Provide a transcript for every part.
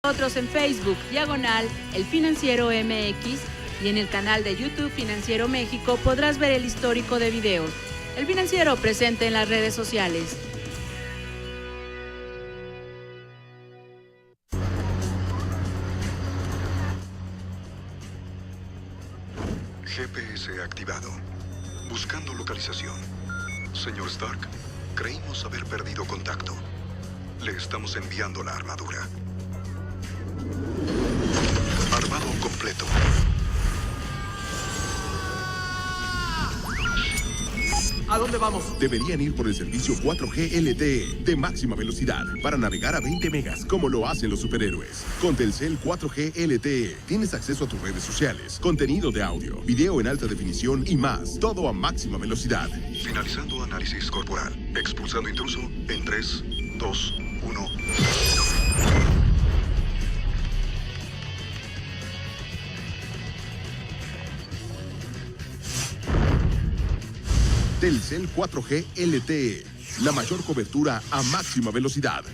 nosotros en Facebook, /El Financiero MX, y en el canal de YouTube Financiero México podrás ver el histórico de videos. El Financiero presente en las redes sociales. GPS activado. Buscando localización. Señor Stark, creímos haber perdido contacto. Le estamos enviando la armadura. Armado completo. ¿A dónde vamos? Deberían ir por el servicio 4G LTE de máxima velocidad para navegar a 20 megas como lo hacen los superhéroes. Con Telcel 4G LTE tienes acceso a tus redes sociales, contenido de audio, video en alta definición y más. Todo a máxima velocidad. Finalizando análisis corporal. Expulsando intruso en 3, 2, 1. Telcel 4G LTE, la mayor cobertura a máxima velocidad.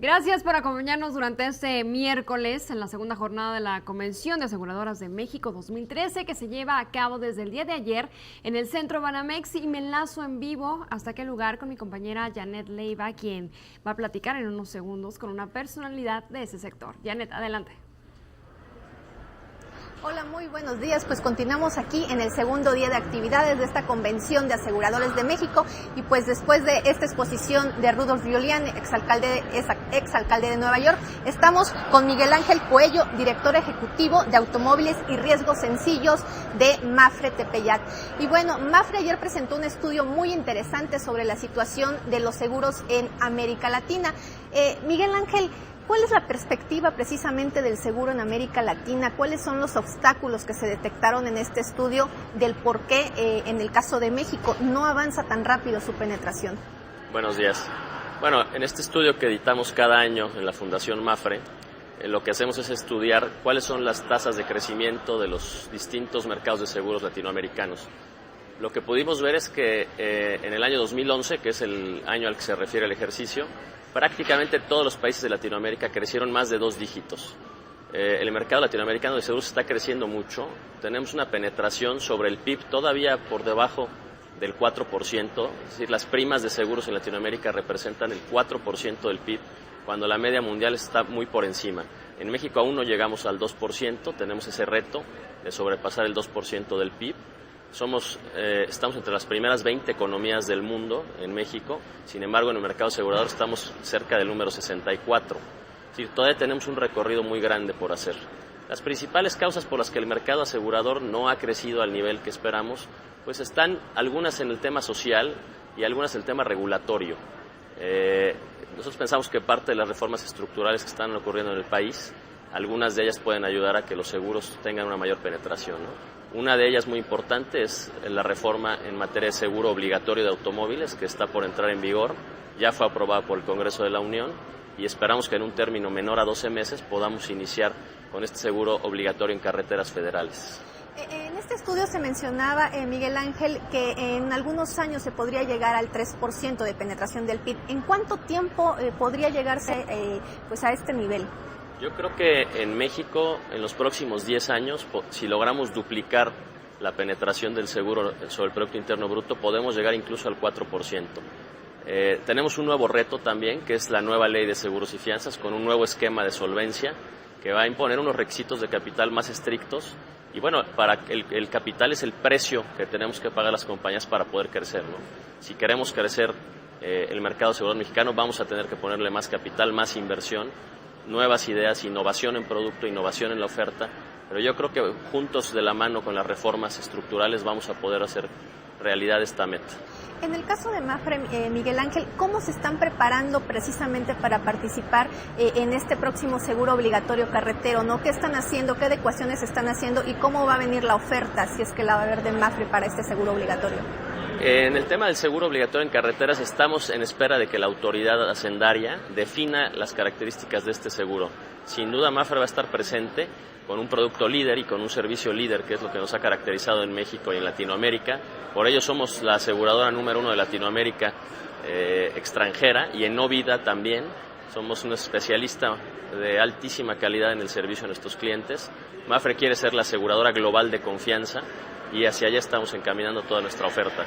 Gracias por acompañarnos durante este miércoles en la segunda jornada de la Convención de Aseguradoras de México 2013 que se lleva a cabo desde el día de ayer en el Centro Banamex, y me enlazo en vivo hasta aquel lugar con mi compañera Janet Leiva, quien va a platicar en unos segundos con una personalidad de ese sector. Janet, adelante. Hola, muy buenos días. Pues continuamos aquí en el segundo día de actividades de esta Convención de Aseguradores de México, y pues después de esta exposición de Rudolph Giuliani, exalcalde de Nueva York, estamos con Miguel Ángel Coello, director ejecutivo de Automóviles y Riesgos Sencillos de Mapfre Tepeyac. Y bueno, Mapfre ayer presentó un estudio muy interesante sobre la situación de los seguros en América Latina. Miguel Ángel, ¿cuál es la perspectiva precisamente del seguro en América Latina? ¿Cuáles son los obstáculos que se detectaron en este estudio del por qué en el caso de México no avanza tan rápido su penetración? Buenos días. Bueno, en este estudio que editamos cada año en la Fundación Mapfre, lo que hacemos es estudiar cuáles son las tasas de crecimiento de los distintos mercados de seguros latinoamericanos. Lo que pudimos ver es que en el año 2011, que es el año al que se refiere el ejercicio, prácticamente todos los países de Latinoamérica crecieron más de 2 dígitos. El mercado latinoamericano de seguros está creciendo mucho. Tenemos una penetración sobre el PIB todavía por debajo del 4%. Es decir, las primas de seguros en Latinoamérica representan el 4% del PIB, cuando la media mundial está muy por encima. En México aún no llegamos al 2%, tenemos ese reto de sobrepasar el 2% del PIB. Estamos entre las primeras 20 economías del mundo en México. Sin embargo, en el mercado asegurador estamos cerca del número 64. Es decir, todavía tenemos un recorrido muy grande por hacer. Las principales causas por las que el mercado asegurador no ha crecido al nivel que esperamos, pues están algunas en el tema social y algunas en el tema regulatorio. Nosotros pensamos que parte de las reformas estructurales que están ocurriendo en el país, algunas de ellas pueden ayudar a que los seguros tengan una mayor penetración, ¿no? Una de ellas muy importante es la reforma en materia de seguro obligatorio de automóviles, que está por entrar en vigor. Ya fue aprobada por el Congreso de la Unión y esperamos que en un término menor a 12 meses podamos iniciar con este seguro obligatorio en carreteras federales. En este estudio se mencionaba, Miguel Ángel, que en algunos años se podría llegar al 3% de penetración del PIB. ¿En cuánto tiempo podría llegarse pues a este nivel? Yo creo que en México, en los próximos 10 años, si logramos duplicar la penetración del seguro sobre el Producto Interno Bruto, podemos llegar incluso al 4%. Tenemos un nuevo reto también, que es la nueva Ley de Seguros y Fianzas, con un nuevo esquema de solvencia que va a imponer unos requisitos de capital más estrictos. Y bueno, el capital es el precio que tenemos que pagar las compañías para poder crecer, ¿no? Si queremos crecer el mercado asegurador mexicano, vamos a tener que ponerle más capital, más inversión, nuevas ideas, innovación en producto, innovación en la oferta, pero yo creo que juntos de la mano con las reformas estructurales vamos a poder hacer realidad esta meta. En el caso de Mapfre, Miguel Ángel, ¿cómo se están preparando precisamente para participar en este próximo seguro obligatorio carretero, ¿no? ¿Qué están haciendo, qué adecuaciones están haciendo y cómo va a venir la oferta, si es que la va a haber de Mapfre para este seguro obligatorio? En el tema del seguro obligatorio en carreteras estamos en espera de que la autoridad hacendaria defina las características de este seguro. Sin duda Mapfre va a estar presente con un producto líder y con un servicio líder, que es lo que nos ha caracterizado en México y en Latinoamérica. Por ello somos la aseguradora número 1 de Latinoamérica extranjera, y en no vida también. Somos un especialista de altísima calidad en el servicio a nuestros clientes. Mapfre quiere ser la aseguradora global de confianza y hacia allá estamos encaminando toda nuestra oferta.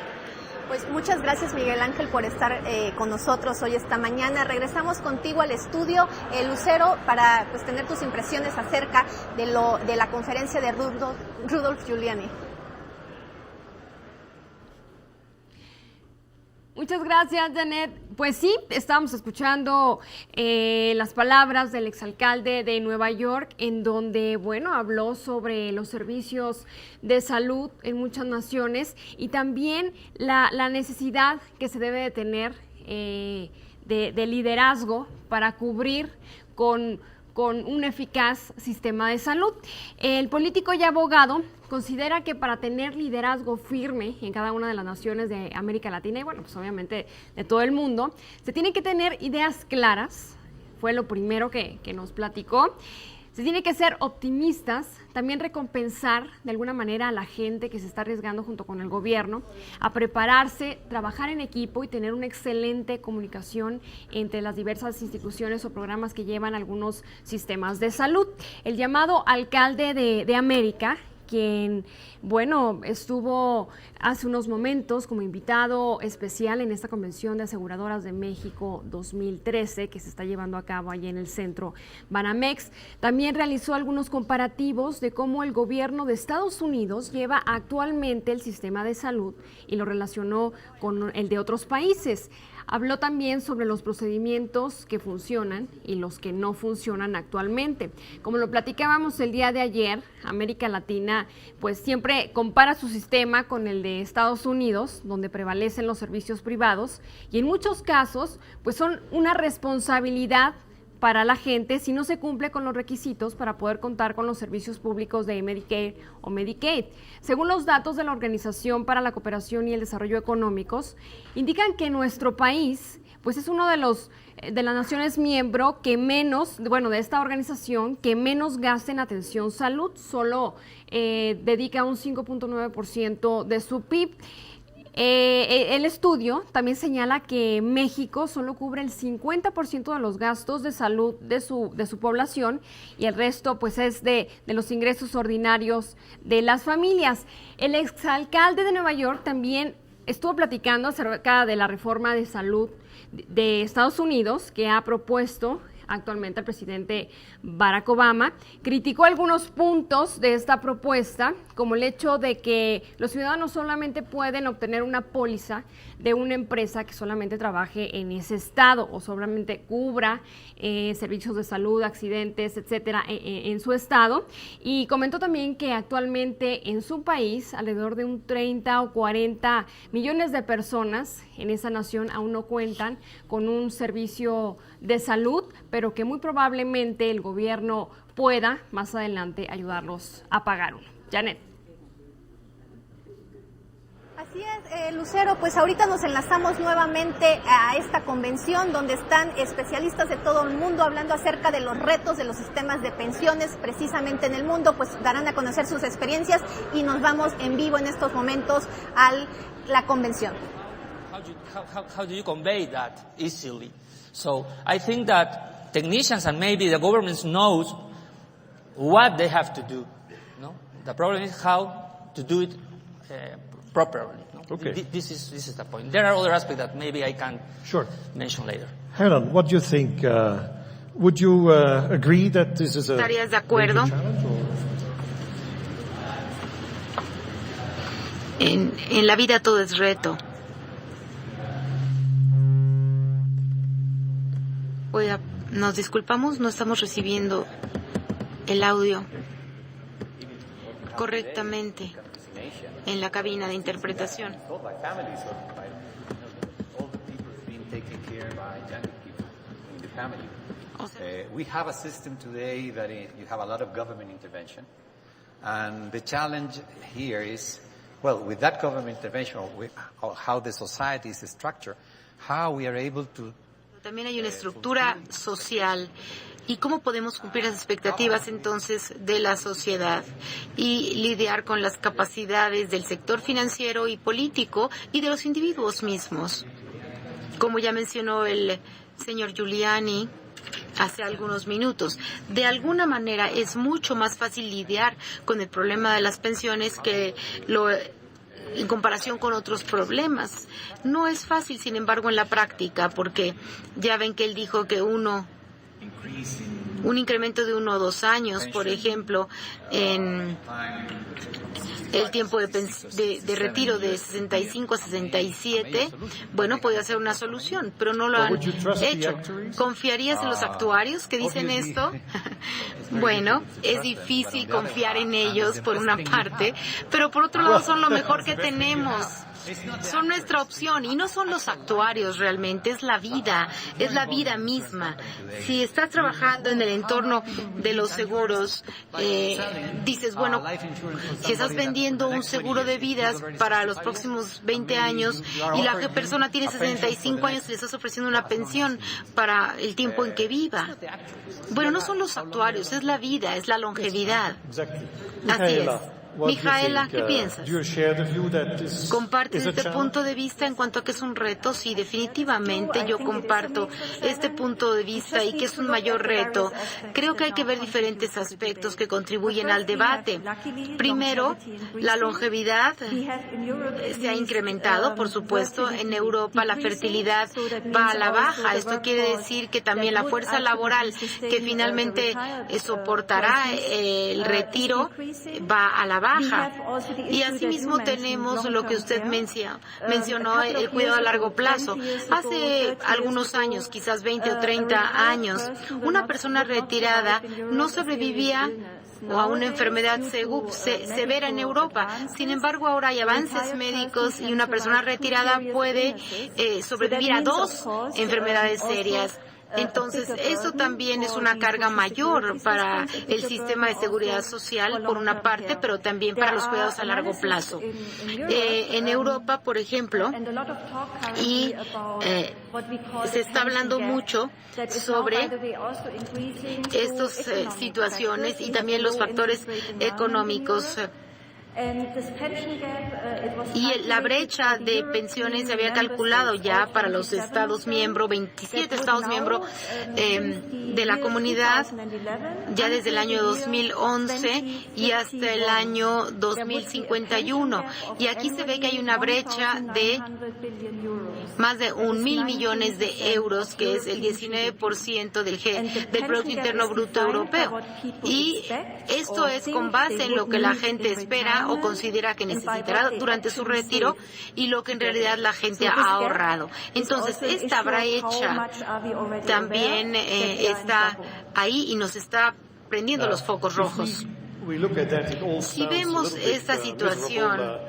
Pues muchas gracias, Miguel Ángel, por estar con nosotros hoy esta mañana. Regresamos contigo al estudio, Lucero, para pues tener tus impresiones acerca de la conferencia de Rudolph Giuliani. Muchas gracias, Janet. Pues sí, estábamos escuchando las palabras del exalcalde de Nueva York, en donde, bueno, habló sobre los servicios de salud en muchas naciones y también la necesidad que se debe de tener de liderazgo para cubrir con un eficaz sistema de salud. El político y abogado considera que para tener liderazgo firme en cada una de las naciones de América Latina y, bueno, pues obviamente de todo el mundo, se tienen que tener ideas claras, fue lo primero que nos platicó. Se tiene que ser optimistas, también recompensar de alguna manera a la gente que se está arriesgando junto con el gobierno, a prepararse, trabajar en equipo y tener una excelente comunicación entre las diversas instituciones o programas que llevan algunos sistemas de salud. El llamado alcalde de América, quien, bueno, estuvo hace unos momentos como invitado especial en esta Convención de Aseguradoras de México 2013 que se está llevando a cabo allí en el centro Banamex. También realizó algunos comparativos de cómo el gobierno de Estados Unidos lleva actualmente el sistema de salud y lo relacionó con el de otros países. Habló también sobre los procedimientos que funcionan y los que no funcionan actualmente. Como lo platicábamos el día de ayer, América Latina pues siempre compara su sistema con el de Estados Unidos, donde prevalecen los servicios privados y en muchos casos pues son una responsabilidad para la gente si no se cumple con los requisitos para poder contar con los servicios públicos de Medicare o Medicaid. Según los datos de la Organización para la Cooperación y el Desarrollo Económicos, indican que nuestro país pues es uno de las naciones miembro que menos, bueno, de esta organización, que menos gasta en atención salud, solo dedica un 5.9% de su PIB. El estudio también señala que México solo cubre el 50% de los gastos de salud de su población y el resto pues es de los ingresos ordinarios de las familias. El exalcalde de Nueva York también estuvo platicando acerca de la reforma de salud de Estados Unidos que ha propuesto actualmente el presidente Barack Obama. Criticó algunos puntos de esta propuesta, como el hecho de que los ciudadanos solamente pueden obtener una póliza de una empresa que solamente trabaje en ese estado o solamente cubra servicios de salud, accidentes, etcétera, en su estado. Y comentó también que actualmente en su país alrededor de un 30 o 40 millones de personas en esa nación aún no cuentan con un servicio de salud, pero que muy probablemente el gobierno pueda más adelante ayudarlos a pagar uno. Janet. Así es, Lucero, pues ahorita nos enlazamos nuevamente a esta convención donde están especialistas de todo el mundo hablando acerca de los retos de los sistemas de pensiones precisamente en el mundo, pues darán a conocer sus experiencias y nos vamos en vivo en estos momentos a la convención. How do you convey that easily? So I think that technicians and maybe the governments knows what they have to do. No, the problem is how to do it properly. No? Okay. This is the point. There are other aspects that maybe I can mention later. Helen, what do you think? Would you agree that this is a ¿Estarías de acuerdo? En la vida todo es reto. Oiga, nos disculpamos, no estamos recibiendo el audio correctamente en la cabina de interpretación. We have a system today that you have a lot of government intervention, and the challenge here is Well, with that government intervention, or how the society is structured, how we are able to... También hay una estructura social. ¿Y cómo podemos cumplir las expectativas entonces de la sociedad y lidiar con las capacidades del sector financiero y político y de los individuos mismos? Como ya mencionó el señor Giuliani hace algunos minutos, de alguna manera es mucho más fácil lidiar con el problema de las pensiones en comparación con otros problemas. No es fácil, sin embargo, en la práctica, porque ya ven que él dijo que un incremento de 1 o 2 años, por ejemplo, en el tiempo de retiro de 65 a 67, bueno, podría ser una solución, pero no lo han hecho. ¿Confiarías en los actuarios que dicen esto? Bueno, es difícil confiar en ellos por una parte, pero por otro lado son lo mejor que tenemos. Son nuestra opción y no son los actuarios realmente, es la vida misma. Si estás trabajando en el entorno de los seguros, dices, bueno, si estás vendiendo un seguro de vidas para los próximos 20 años y la persona tiene 65 años y le estás ofreciendo una pensión para el tiempo en que viva. Bueno, no son los actuarios, es la vida, es la longevidad. Así es. Mijaela, ¿qué piensas? ¿Compartes este punto de vista en cuanto a que es un reto? Sí, definitivamente yo comparto este punto de vista y que es un mayor reto. Creo que hay que ver diferentes aspectos que contribuyen al debate. Primero, la longevidad se ha incrementado, por supuesto. En Europa la fertilidad va a la baja. Esto quiere decir que también la fuerza laboral que finalmente soportará el retiro va a la baja. Y asimismo tenemos lo que usted mencionó, el cuidado a largo plazo. Hace algunos años, quizás 20 o 30 años, una persona retirada no sobrevivía o a una enfermedad severa en Europa. Sin embargo, ahora hay avances médicos y una persona retirada puede sobrevivir a 2 enfermedades serias. Entonces, eso también es una carga mayor para el sistema de seguridad social, por una parte, pero también para los cuidados a largo plazo. En Europa, por ejemplo, y se está hablando mucho sobre estas situaciones y también los factores económicos. Y la brecha de pensiones se había calculado ya para los Estados miembros, 27 Estados miembros de la comunidad, ya desde el año 2011 y hasta el año 2051. Y aquí se ve que hay una brecha de más de 1.000 millones de euros, que es el 19% del Producto Interno Bruto Europeo. Y esto es con base en lo que la gente espera o considera que necesitará durante su retiro y lo que en realidad la gente ha ahorrado. Entonces, esta brecha también está ahí y nos está prendiendo los focos rojos. Si vemos esta situación,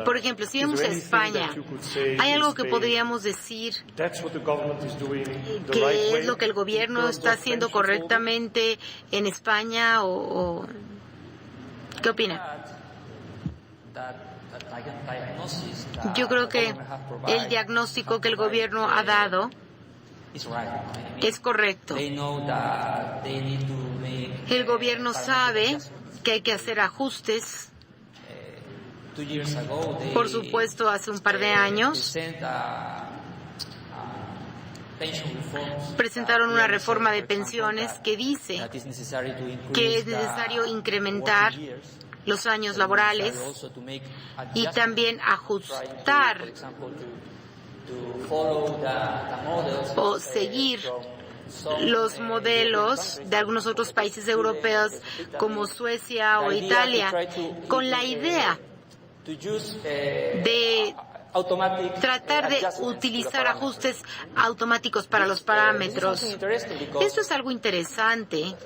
por ejemplo, si vemos a España, hay algo que podríamos decir que es lo que el gobierno está haciendo correctamente en España o ¿qué opina? Yo creo que el diagnóstico que el gobierno ha dado es correcto. El gobierno sabe que hay que hacer ajustes. Por supuesto, hace un par de años presentaron una reforma de pensiones que dice que es necesario incrementar los años laborales y también ajustar o seguir los modelos de algunos otros países europeos como Suecia o Italia, con la idea de tratar de utilizar ajustes automáticos para los parámetros. Esto es algo interesante,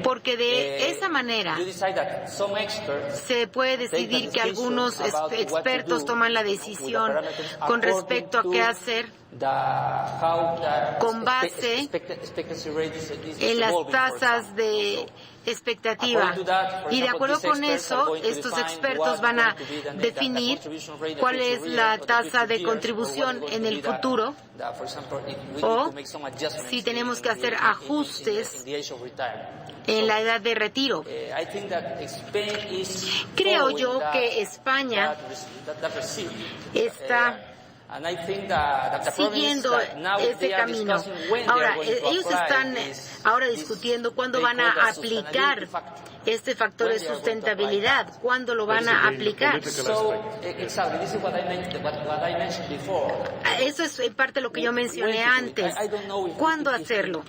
porque de esa manera se puede decidir que algunos expertos toman la decisión con respecto a qué hacer con base en las tasas de expectativa. Y de acuerdo con eso, estos expertos van a definir cuál es la tasa de contribución en el futuro o si tenemos que hacer ajustes en la edad de retiro. Creo yo que España está siguiendo ese camino. Ahora, ellos están ahora discutiendo cuándo van a aplicar este factor de sustentabilidad, cuándo lo van a aplicar. Eso es en parte lo que yo mencioné antes. ¿Cuándo hacerlo?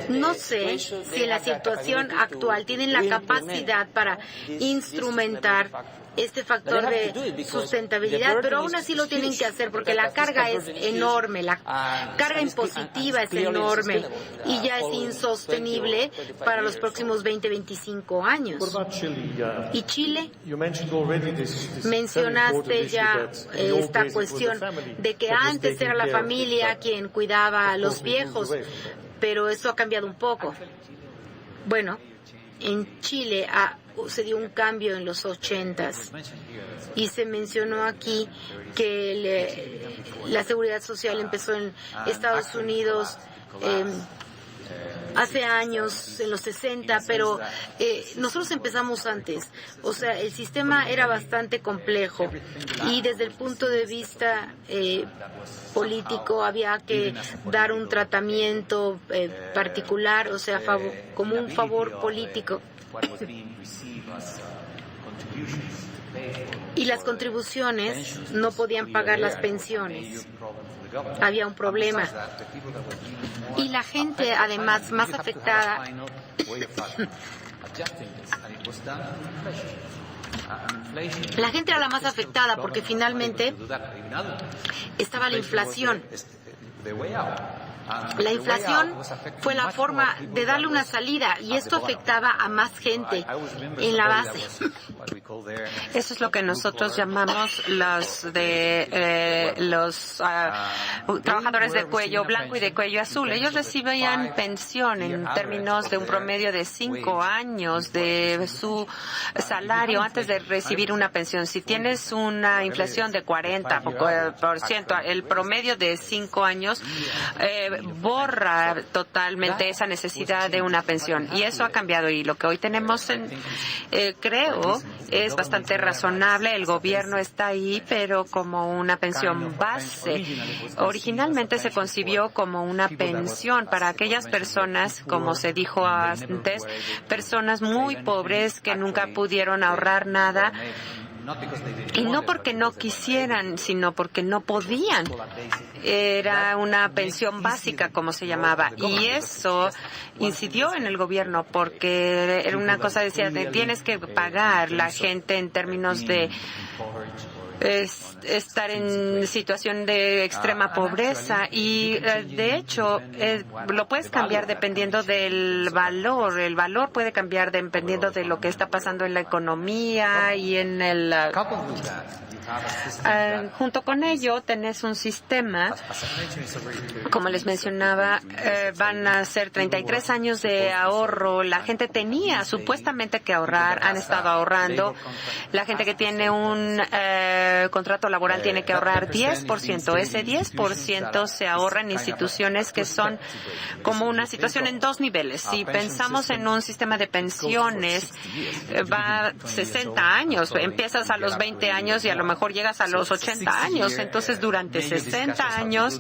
No sé si en la situación actual tienen la capacidad para instrumentar este factor de sustentabilidad, pero aún así lo tienen que hacer porque la carga es enorme, la carga impositiva es enorme y ya es insostenible para los próximos 20-25 años. ¿Y Chile? Mencionaste ya esta cuestión de que antes era la familia quien cuidaba a los viejos, pero eso ha cambiado un poco. Bueno, en Chile se dio un cambio en los 80s y se mencionó aquí que la seguridad social empezó en Estados Unidos hace años, en los 60, pero nosotros empezamos antes. O sea, el sistema era bastante complejo y desde el punto de vista político había que dar un tratamiento particular, o sea, como un favor político. Y las contribuciones no podían pagar las pensiones. Había un problema. Y la gente, además, más afectada, la gente era la más afectada porque finalmente estaba la inflación. La inflación fue la forma de darle una salida y esto afectaba a más gente en la base. Eso es lo que nosotros llamamos los trabajadores de cuello blanco y de cuello azul. Ellos recibían pensión en términos de un promedio de 5 años de su salario antes de recibir una pensión. Si tienes una inflación de 40%, el promedio de 5 años borra totalmente esa necesidad de una pensión. Y eso ha cambiado. Y lo que hoy tenemos, creo, es bastante razonable. El gobierno está ahí, pero como una pensión base. Originalmente se concibió como una pensión para aquellas personas, como se dijo antes, personas muy pobres que nunca pudieron ahorrar nada. Y no porque no quisieran, sino porque no podían. Era una pensión básica, como se llamaba. Y eso incidió en el gobierno, porque era una cosa, decía, tienes que pagar la gente en términos de estar en situación de extrema pobreza y de hecho lo puedes cambiar dependiendo del valor. El valor puede cambiar dependiendo de lo que está pasando en la economía y en el junto con ello tenés un sistema, como les mencionaba, van a ser 33 años de ahorro. La gente tenía supuestamente que ahorrar, han estado ahorrando. La gente que tiene un contrato laboral tiene que ahorrar 10%. Ese 10% se ahorra en instituciones que son como una situación en dos niveles. Si pensamos en un sistema de pensiones, va 60 años, empiezas a los 20 años y a lo mejor llegas a los 80 años. Entonces, durante 60 años,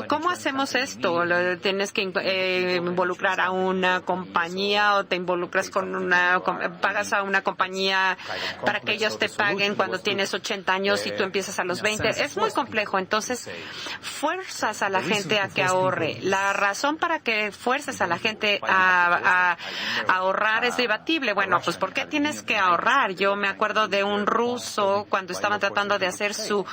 ¿cómo hacemos esto? ¿Tienes que involucrar a una compañía o te involucras pagas a una compañía para que ellos te paguen cuando tienes 80 años y tú empiezas a los 20? Es muy complejo. Entonces, fuerzas a la gente a que ahorre. La razón para que fuerces a la gente a ahorrar es debatible. Bueno, pues ¿por qué tienes que ahorrar? Yo me acuerdo de un ruso cuando cuando estaban tratando de hacer su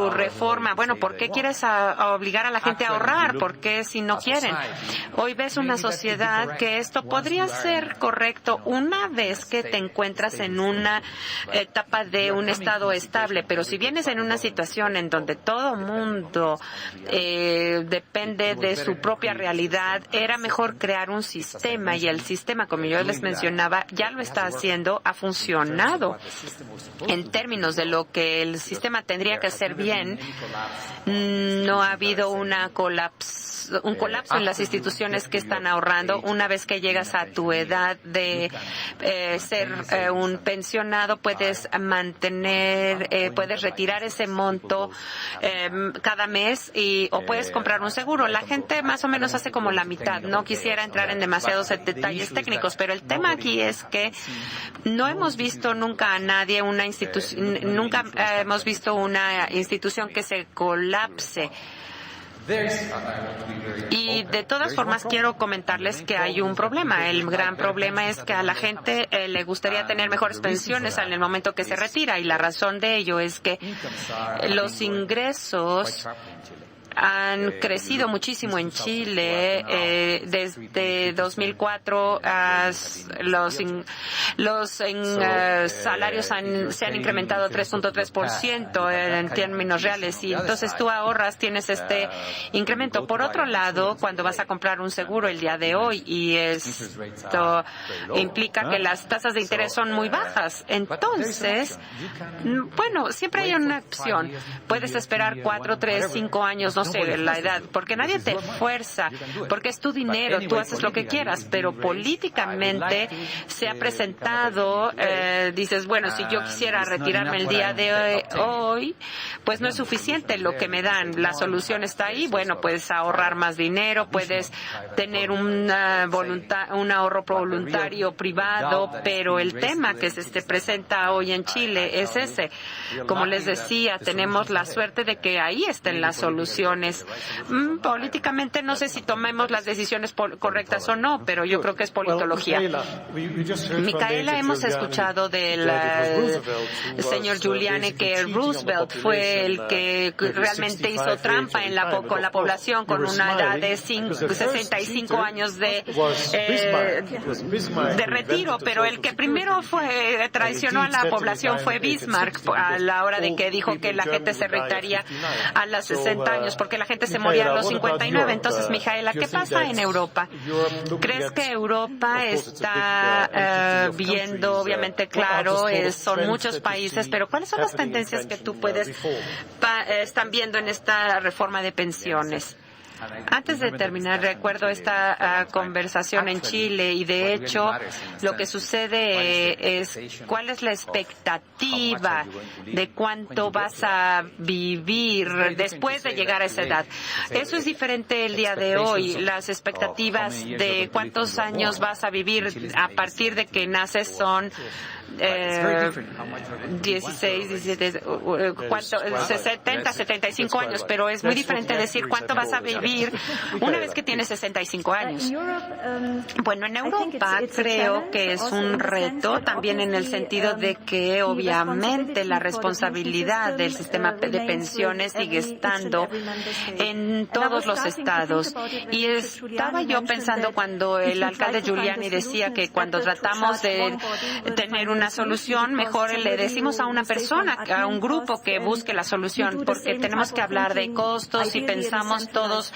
reforma. Bueno, ¿por qué quieres obligar a la gente a ahorrar? ¿Por qué si no quieren? Hoy ves una sociedad que esto podría ser correcto una vez que te encuentras en una etapa de un estado estable, pero si vienes en una situación en donde todo mundo depende de su propia realidad, era mejor crear un sistema, y el sistema, como yo les mencionaba, ya lo está haciendo, ha funcionado. En términos de lo que el sistema tendría que hacer bien, no ha habido un colapso en las instituciones que están ahorrando. Una vez que llegas a tu edad de ser un pensionado, puedes puedes retirar ese monto cada mes o puedes comprar un seguro. La gente más o menos hace como la mitad. No quisiera entrar en demasiados detalles técnicos, pero el tema aquí es que no hemos visto nunca a nadie, nunca hemos visto una institución que se colapse. Y de todas formas quiero comentarles que hay un problema. El gran problema es que a la gente le gustaría tener mejores pensiones en el momento que se retira, y la razón de ello es que los ingresos han crecido muchísimo en Chile. Desde 2004 los salarios se han incrementado 3.3% en términos reales, y entonces tú ahorras, tienes este incremento. Por otro lado, cuando vas a comprar un seguro el día de hoy, y esto implica que las tasas de interés son muy bajas, entonces, bueno, siempre hay una opción. Puedes esperar 4, 3, 5 años, no sé, la edad, porque nadie te fuerza, porque es tu dinero, tú haces lo que quieras, pero políticamente se ha presentado, dices, bueno, si yo quisiera retirarme el día de hoy, pues no es suficiente lo que me dan, la solución está ahí. Bueno, puedes ahorrar más dinero, puedes tener un ahorro voluntario privado, pero el tema que se presenta hoy en Chile es ese. Como les decía, tenemos la suerte de que ahí estén las soluciones. Políticamente no sé si tomemos las decisiones correctas o no, pero yo creo que es politología. Micaela, hemos escuchado del señor Giuliani que Roosevelt fue el que realmente hizo trampa con la población, con una edad de 65 años de retiro, pero el que primero traicionó a la población fue Bismarck a la hora de que dijo que la gente se retiraría a los 60 años, porque la gente se moría a los 59. Entonces, Micaela, ¿qué pasa en Europa? ¿Crees que Europa está viendo, obviamente, claro, son muchos países, pero cuáles son las tendencias que tú están viendo en esta reforma de pensiones? Antes de terminar, recuerdo esta conversación en Chile, y de hecho lo que sucede es cuál es la expectativa de cuánto vas a vivir después de llegar a esa edad. Eso es diferente el día de hoy. Las expectativas de cuántos años vas a vivir a partir de que naces son 16, 17, 70, 75 años, pero es muy diferente decir cuánto vas a vivir una vez que tienes 65 años. Bueno, en Europa creo que es un reto también en el sentido de que obviamente la responsabilidad del sistema de pensiones sigue estando en todos los estados. Y estaba yo pensando cuando el alcalde Giuliani decía que cuando tratamos de tener una solución, mejor le decimos a una persona, a un grupo que busque la solución, porque tenemos que hablar de costos y pensamos todos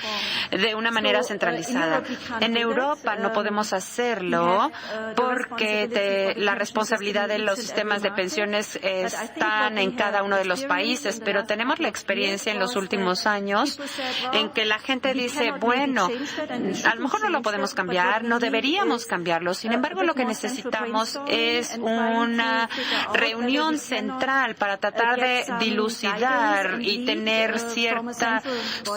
de una manera centralizada. En Europa no podemos hacerlo porque la responsabilidad de los sistemas de pensiones están en cada uno de los países, pero tenemos la experiencia en los últimos años en que la gente dice, bueno, a lo mejor no lo podemos cambiar, no deberíamos cambiarlo. Sin embargo, lo que necesitamos es una reunión central para tratar de dilucidar y tener ciertos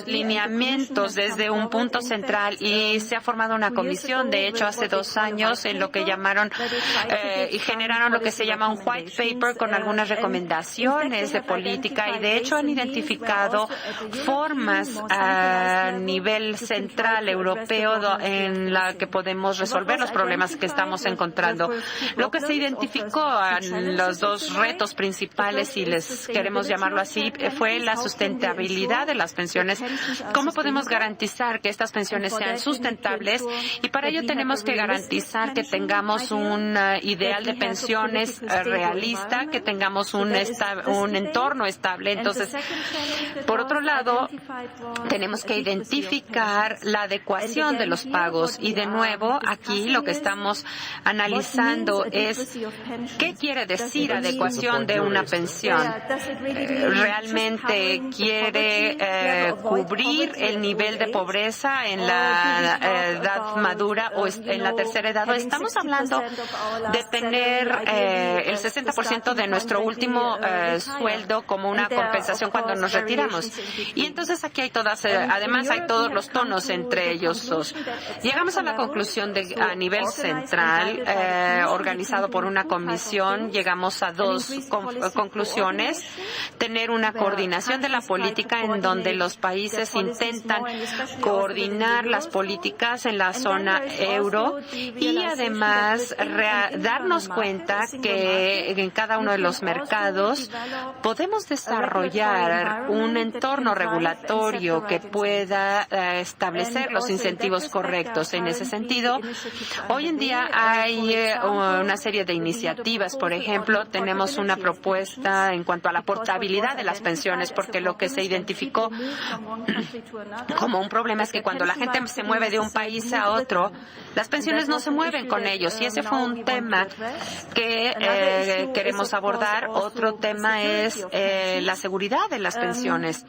lineamientos desde un punto central, y se ha formado una comisión, de hecho, hace 2 años, en lo que llamaron y generaron lo que se llama un white paper con algunas recomendaciones de política, y de hecho han identificado formas a nivel central europeo en la que podemos resolver los problemas que estamos encontrando. Lo que se identifica México, los dos retos principales, si les queremos llamarlo así, fue la sustentabilidad de las pensiones. ¿Cómo podemos garantizar que estas pensiones sean sustentables? Y para ello tenemos que garantizar que tengamos un ideal de pensiones realista, que tengamos un entorno estable. Entonces, por otro lado, tenemos que identificar la adecuación de los pagos. Y de nuevo, aquí lo que estamos analizando es qué quiere decir adecuación de una pensión. ¿Realmente quiere cubrir el nivel de pobreza en la edad madura o en la tercera edad? ¿O estamos hablando de tener el 60% de nuestro último sueldo como una compensación cuando nos retiramos? Y entonces aquí hay además hay todos los tonos entre ellos dos. Llegamos a la conclusión de a nivel central, organizado por una comisión, llegamos a dos conclusiones. Tener una coordinación de la política en donde los países intentan coordinar las políticas en la zona euro y además darnos cuenta que en cada uno de los mercados podemos desarrollar un entorno regulatorio que pueda establecer los incentivos correctos. En ese sentido, hoy en día hay una serie de iniciativas. Por ejemplo, tenemos una propuesta en cuanto a la portabilidad de las pensiones, porque lo que se identificó como un problema es que cuando la gente se mueve de un país a otro, las pensiones no se mueven con ellos. Y ese fue un tema que queremos abordar. Otro tema es la seguridad de las pensiones.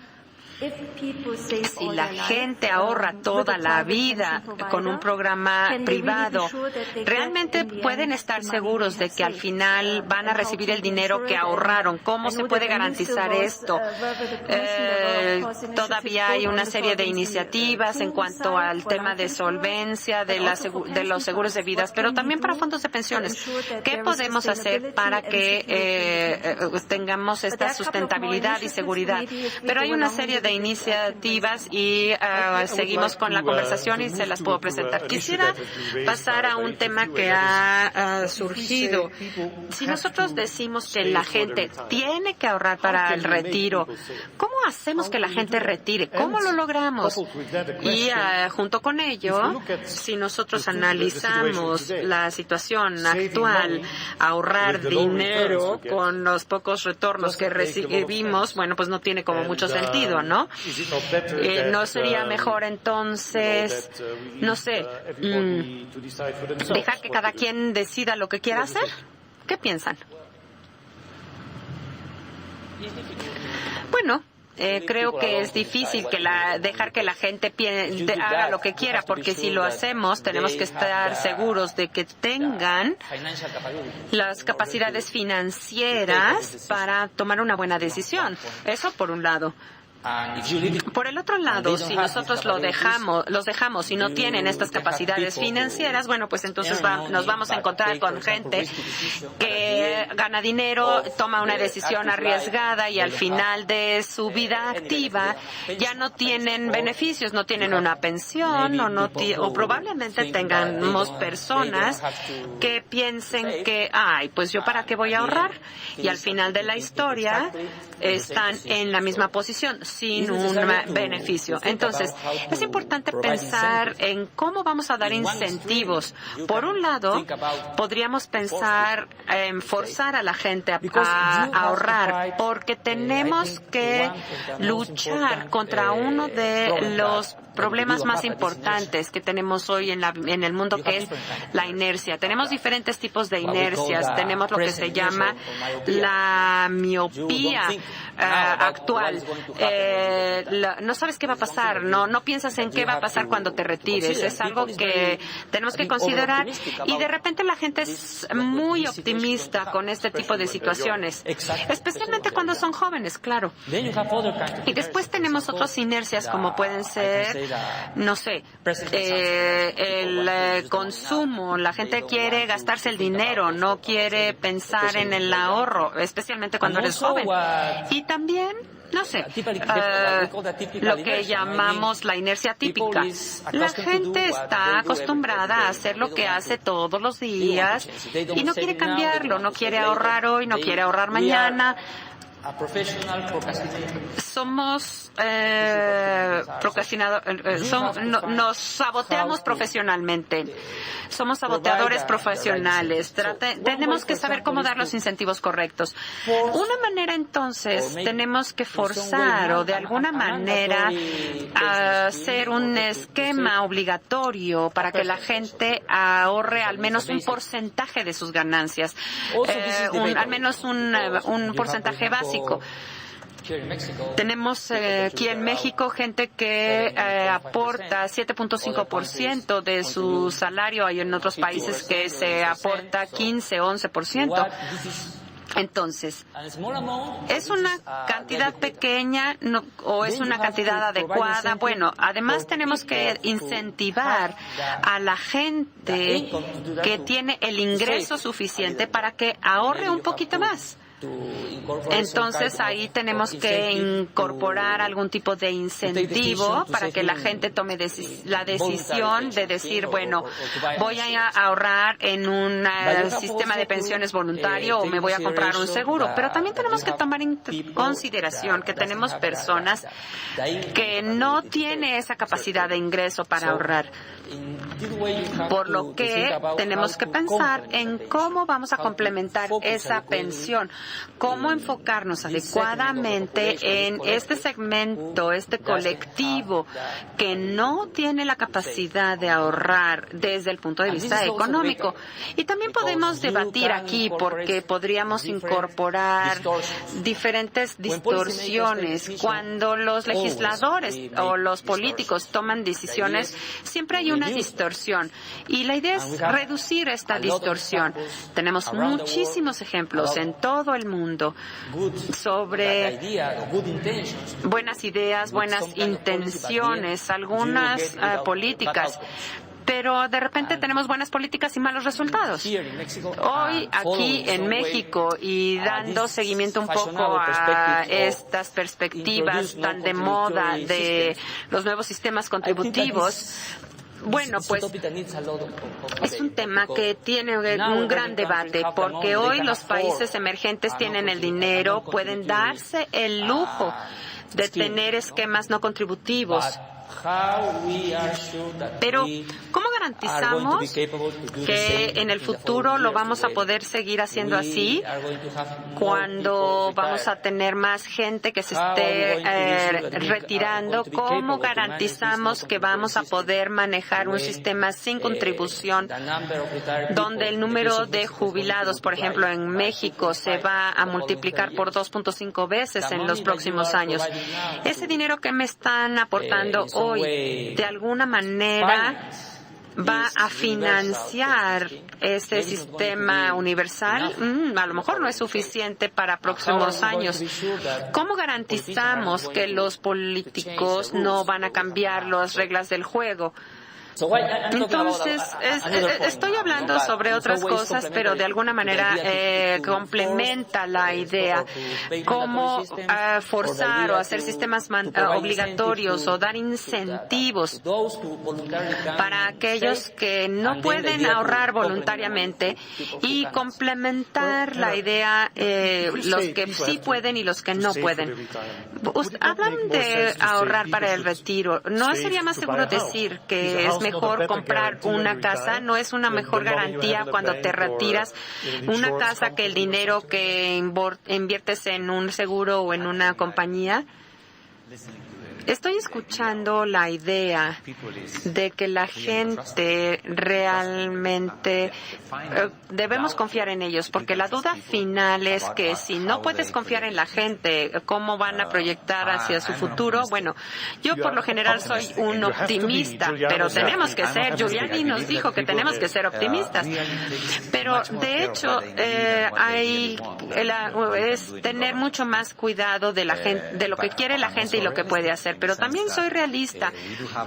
Si la gente ahorra toda la vida con un programa privado, realmente pueden estar seguros de que al final van a recibir el dinero que ahorraron. ¿Cómo se puede garantizar esto? Todavía hay una serie de iniciativas en cuanto al tema de solvencia de los seguros de vidas, pero también para fondos de pensiones. ¿Qué podemos hacer para que tengamos esta sustentabilidad y seguridad? Pero hay una serie de iniciativas y seguimos con la conversación y se las puedo presentar. Quisiera pasar a un tema que ha surgido. Si nosotros decimos que la gente tiene que ahorrar para el retiro, ¿cómo hacemos que la gente retire? ¿Cómo lo logramos? Y junto con ello, si nosotros analizamos la situación actual, ahorrar dinero con los pocos retornos que recibimos, bueno, pues no tiene como mucho sentido, ¿no? ¿No sería mejor entonces, no sé, dejar que cada quien decida lo que quiera hacer? ¿Qué piensan? Bueno, creo que es difícil dejar que la gente haga lo que quiera, porque si lo hacemos tenemos que estar seguros de que tengan las capacidades financieras para tomar una buena decisión. Eso por un lado. Por el otro lado, si nosotros los dejamos y no tienen estas capacidades financieras, bueno, pues entonces nos vamos a encontrar con gente que gana dinero, toma una decisión arriesgada y al final de su vida activa ya no tienen beneficios, no tienen una pensión o probablemente tengamos personas que piensen que, pues yo para qué voy a ahorrar, y al final de la historia están en la misma posición, sin un beneficio. Entonces, es importante pensar en cómo vamos a dar incentivos. Por un lado, podríamos pensar en forzar a la gente a ahorrar, porque tenemos que luchar contra uno de los problemas más importantes que tenemos hoy en el mundo, que es la inercia. Tenemos diferentes tipos de inercias. Tenemos lo que se llama la miopía actual. No sabes qué va a pasar, no piensas en qué va a pasar cuando te retires. Es algo que tenemos que considerar, y de repente la gente es muy optimista con este tipo de situaciones, especialmente cuando son jóvenes, claro. Y después tenemos otras inercias como pueden ser, no sé, el consumo. La gente quiere gastarse el dinero, no quiere pensar en el ahorro, especialmente cuando eres joven. Y Y también, no sé, lo que llamamos la inercia típica. La gente está acostumbrada a hacer lo que hace todos los días y no quiere cambiarlo, no quiere ahorrar hoy, no quiere ahorrar mañana. Somos nos saboteamos profesionalmente. Somos saboteadores profesionales. Tenemos que saber cómo dar los incentivos correctos. Una manera, entonces, tenemos que forzar o de alguna manera hacer un esquema obligatorio para que la gente ahorre al menos un porcentaje de sus ganancias, al menos un porcentaje básico. Tenemos aquí en México gente que aporta 7.5% de su salario. Hay en otros países que se aporta 15, 11%. Entonces, ¿es una cantidad pequeña o es una cantidad adecuada? Bueno, además tenemos que incentivar a la gente que tiene el ingreso suficiente para que ahorre un poquito más. Entonces ahí tenemos que incorporar algún tipo de incentivo para que la gente tome la decisión de decir, bueno, voy a ahorrar en un sistema de pensiones voluntario o me voy a comprar un seguro. Pero también tenemos que tomar en consideración que tenemos personas que no tienen esa capacidad de ingreso para ahorrar. Por lo que tenemos que pensar en cómo vamos a complementar esa pensión, cómo enfocarnos adecuadamente en este segmento, este colectivo que no tiene la capacidad de ahorrar desde el punto de vista económico. Y también podemos debatir aquí porque podríamos incorporar diferentes distorsiones. Cuando los legisladores o los políticos toman decisiones, siempre hay una distorsión. Y la idea es reducir esta distorsión. Tenemos muchísimos ejemplos en todo el mundo sobre buenas ideas, buenas intenciones, algunas políticas. Pero de repente tenemos buenas políticas y malos resultados. Hoy aquí en México y dando seguimiento un poco a estas perspectivas tan de moda de los nuevos sistemas contributivos, bueno, pues es un tema que tiene un gran debate porque hoy los países emergentes tienen el dinero, pueden darse el lujo de tener esquemas no contributivos. Pero, ¿cómo garantizamos que en el futuro lo vamos a poder seguir haciendo así cuando vamos a tener más gente que se esté retirando? ¿Cómo garantizamos que vamos a poder manejar un sistema sin contribución donde el número de jubilados, por ejemplo, en México se va a multiplicar por 2.5 veces en los próximos años? Ese dinero que me están aportando hoy, de alguna manera, va a financiar ese sistema universal. A lo mejor no es suficiente para próximos años. ¿Cómo garantizamos que los políticos no van a cambiar las reglas del juego? Entonces, estoy hablando sobre otras cosas, pero de alguna manera complementa la idea. Cómo forzar o hacer sistemas obligatorios o dar incentivos para aquellos que no pueden ahorrar voluntariamente y complementar la idea, los que sí pueden y los que no pueden. Hablan de ahorrar para el retiro. ¿No sería más seguro decir que es mejor comprar una casa? ¿No es una mejor garantía cuando te retiras una casa que el dinero que inviertes en un seguro o en una compañía? Estoy escuchando la idea de que la gente realmente debemos confiar en ellos, porque la duda final es que si no puedes confiar en la gente, ¿cómo van a proyectar hacia su futuro? Bueno, yo por lo general soy un optimista, pero tenemos que ser, Giuliani nos dijo que tenemos que ser optimistas, pero de hecho es tener mucho más cuidado de la gente, de lo que quiere la gente y lo que puede hacer. hacer, pero también soy realista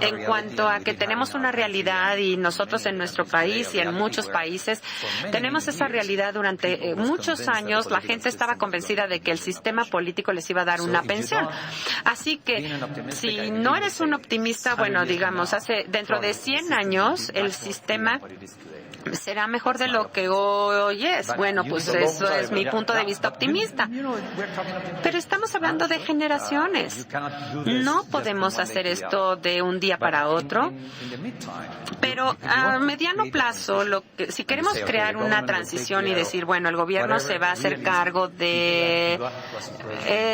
en cuanto a que tenemos una realidad y nosotros en nuestro país y en muchos países tenemos esa realidad. Durante muchos años la gente estaba convencida de que el sistema político les iba a dar una pensión. Así que si no eres un optimista, bueno, digamos, dentro de 100 años el sistema será mejor de lo que hoy es. Bueno, pues eso es mi punto de vista optimista. Pero estamos hablando de generaciones. No podemos hacer esto de un día para otro. Pero a mediano plazo, si queremos crear una transición y decir, bueno, el gobierno se va a hacer cargo de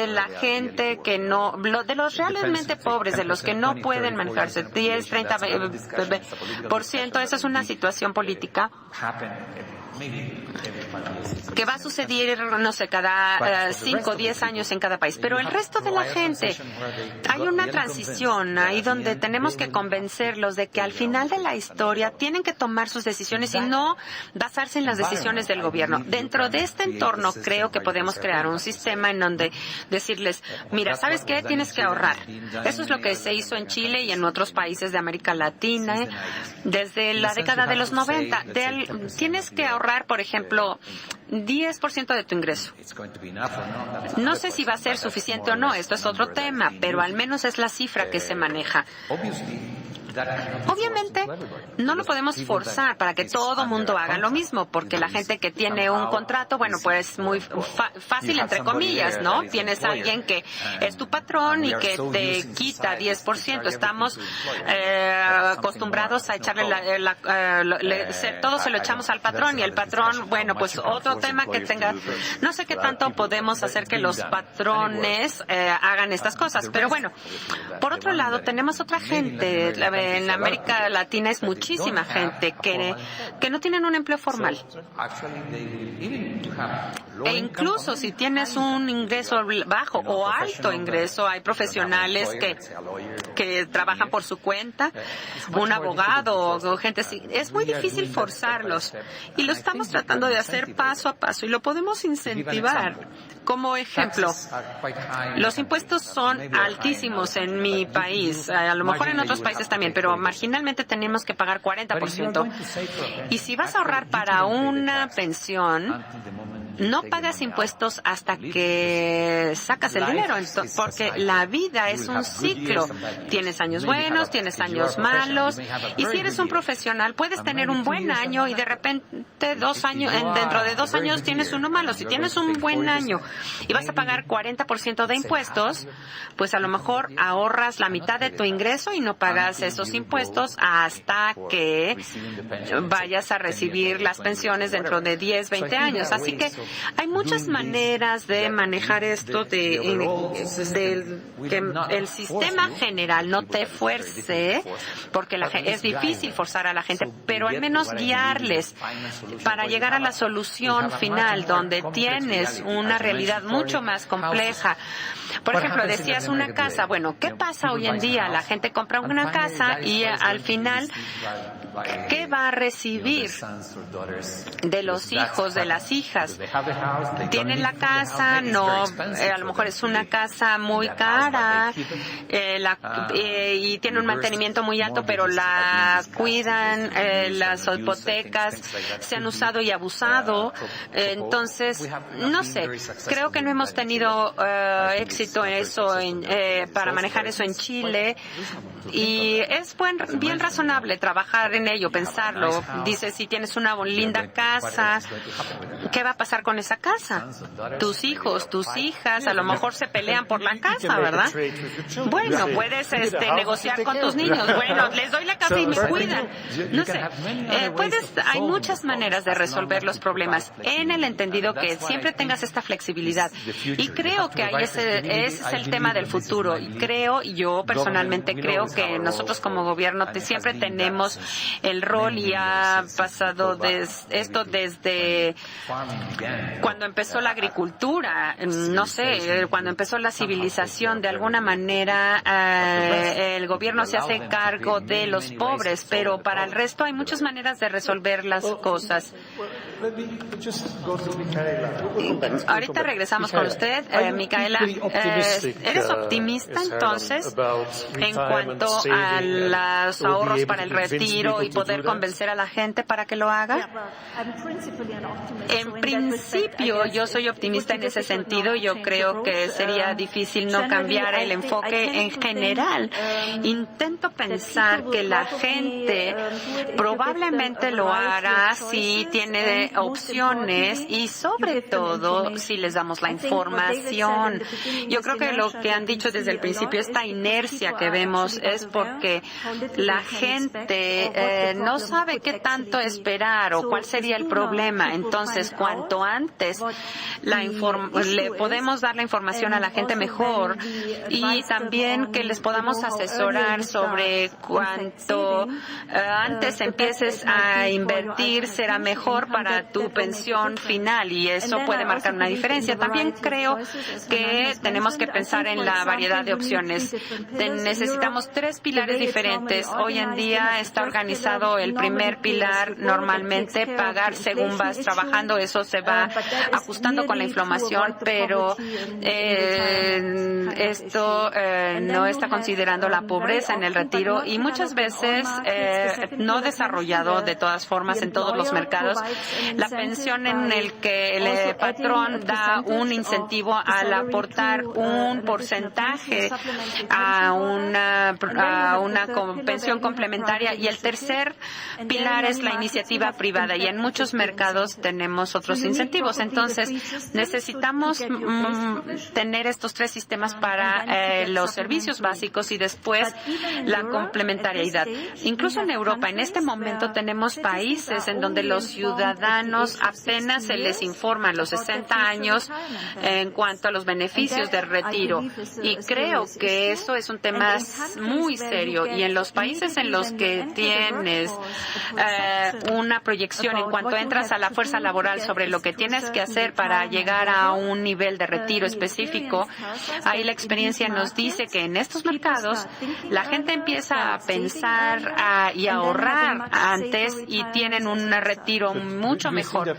la gente que no, de los realmente pobres, de los que no pueden manejarse, 10, 30%, esa es una situación política que va a suceder, no sé, cada 5 o 10 años en cada país. Pero el resto de la gente, hay una transición ahí donde tenemos que convencerlos de que al final de la historia tienen que tomar sus decisiones y no basarse en las decisiones del gobierno. Dentro de este entorno creo que podemos crear un sistema en donde decirles, mira, ¿sabes qué? Tienes que ahorrar. Eso es lo que se hizo en Chile y en otros países de América Latina desde la década de los 90. Tienes que ahorrar, por ejemplo, 10% de tu ingreso. No sé si va a ser suficiente o no, esto es otro tema, pero al menos es la cifra que se maneja. Obviamente, no lo podemos forzar para que todo mundo haga lo mismo, porque la gente que tiene un contrato, bueno, pues muy fácil, entre comillas, ¿no? Tienes a alguien que es tu patrón y que te quita 10%. Estamos acostumbrados a echarle todo se lo echamos al patrón y el patrón, bueno, pues otro tema que tenga. No sé qué tanto podemos hacer que los patrones hagan estas cosas, pero bueno, por otro lado, tenemos otra gente. En América Latina es muchísima gente que no tienen un empleo formal. E incluso si tienes un ingreso bajo o alto ingreso, hay profesionales que trabajan por su cuenta, un abogado o gente así. Es muy difícil forzarlos y lo estamos tratando de hacer paso a paso y lo podemos incentivar. Como ejemplo, los impuestos son altísimos en mi país, a lo mejor en otros países también, pero marginalmente tenemos que pagar 40%. Y si vas a ahorrar para una pensión, no pagas impuestos hasta que sacas el dinero, porque la vida es un ciclo. Tienes años buenos, tienes años malos, y si eres un profesional puedes tener un buen año y de repente dentro de 2 años tienes uno malo. Si tienes un buen año y vas a pagar 40% de impuestos, pues a lo mejor ahorras la mitad de tu ingreso y no pagas esos impuestos hasta que vayas a recibir las pensiones dentro de 10, 20 años. Así que hay muchas maneras de manejar esto, que el sistema general no te fuerce, porque es difícil forzar a la gente, pero al menos guiarles para llegar a la solución final, donde tienes una realidad mucho más compleja. Por ejemplo, decías una casa. Bueno, ¿qué pasa hoy en día? La gente compra una casa y al final, ¿qué va a recibir de los hijos, de las hijas? Tienen la casa, a lo mejor es una casa muy cara y tiene un mantenimiento muy alto, pero la cuidan, las hipotecas se han usado y abusado. Entonces, no sé, creo que no hemos tenido éxito en eso, para manejar eso en Chile, y es bien razonable trabajar en ello, pensarlo. Dice, si tienes una linda casa, ¿qué va a pasar con esa casa? Tus hijos, tus hijas, a lo mejor se pelean por la casa, ¿verdad? Bueno, puedes negociar con tus niños. Bueno, les doy la casa y me cuidan. No sé, hay muchas maneras de resolver los problemas, en el entendido que siempre tengas esta flexibilidad. Y creo que ahí ese es el tema del futuro. Y yo personalmente creo que nosotros como gobierno siempre tenemos el rol, y ha pasado esto desde cuando empezó la agricultura, no sé, cuando empezó la civilización. De alguna manera el gobierno se hace cargo de los pobres, pero para el resto hay muchas maneras de resolver las cosas. Ahorita regresamos con usted, Micaela. ¿Eres optimista entonces en cuanto a los ahorros para el retiro y poder convencer a la gente para que lo haga? En principio, yo soy optimista en ese sentido. Yo creo que sería difícil no cambiar el enfoque en general. Intento pensar que la gente probablemente lo hará si tiene opciones y sobre todo si les damos la información. Yo creo que lo que han dicho desde el principio, esta inercia que vemos es porque la gente no sabe qué tanto esperar o cuál sería el problema. Entonces, cuanto antes le podemos dar la información a la gente mejor y también que les podamos asesorar sobre cuánto antes empieces a invertir será mejor para tu pensión final y eso puede marcar una diferencia. También creo que tenemos que pensar en la variedad de opciones. Necesitamos 3 pilares diferentes. Hoy en día está organizado el primer pilar, normalmente pagar según vas trabajando. Eso se va ajustando con la inflación, pero esto no está considerando la pobreza en el retiro y muchas veces no desarrollado de todas formas en todos los mercados. La pensión en el que el patrón da un incentivo al aportar un porcentaje a una pensión complementaria y el tercer pilar es la iniciativa privada y en muchos mercados tenemos otros incentivos. Entonces necesitamos tener estos 3 sistemas para los servicios básicos y después la complementariedad. Incluso en Europa, en este momento tenemos países en donde los ciudadanos apenas se les informa a los 60 años en cuanto a los beneficios del retiro. Y creo que eso es un tema muy serio. Y en los países en los que tienes una proyección en cuanto entras a la fuerza laboral sobre lo que tienes que hacer para llegar a un nivel de retiro específico, ahí la experiencia nos dice que en estos mercados la gente empieza a pensar y a ahorrar antes y tienen un retiro mucho mejor.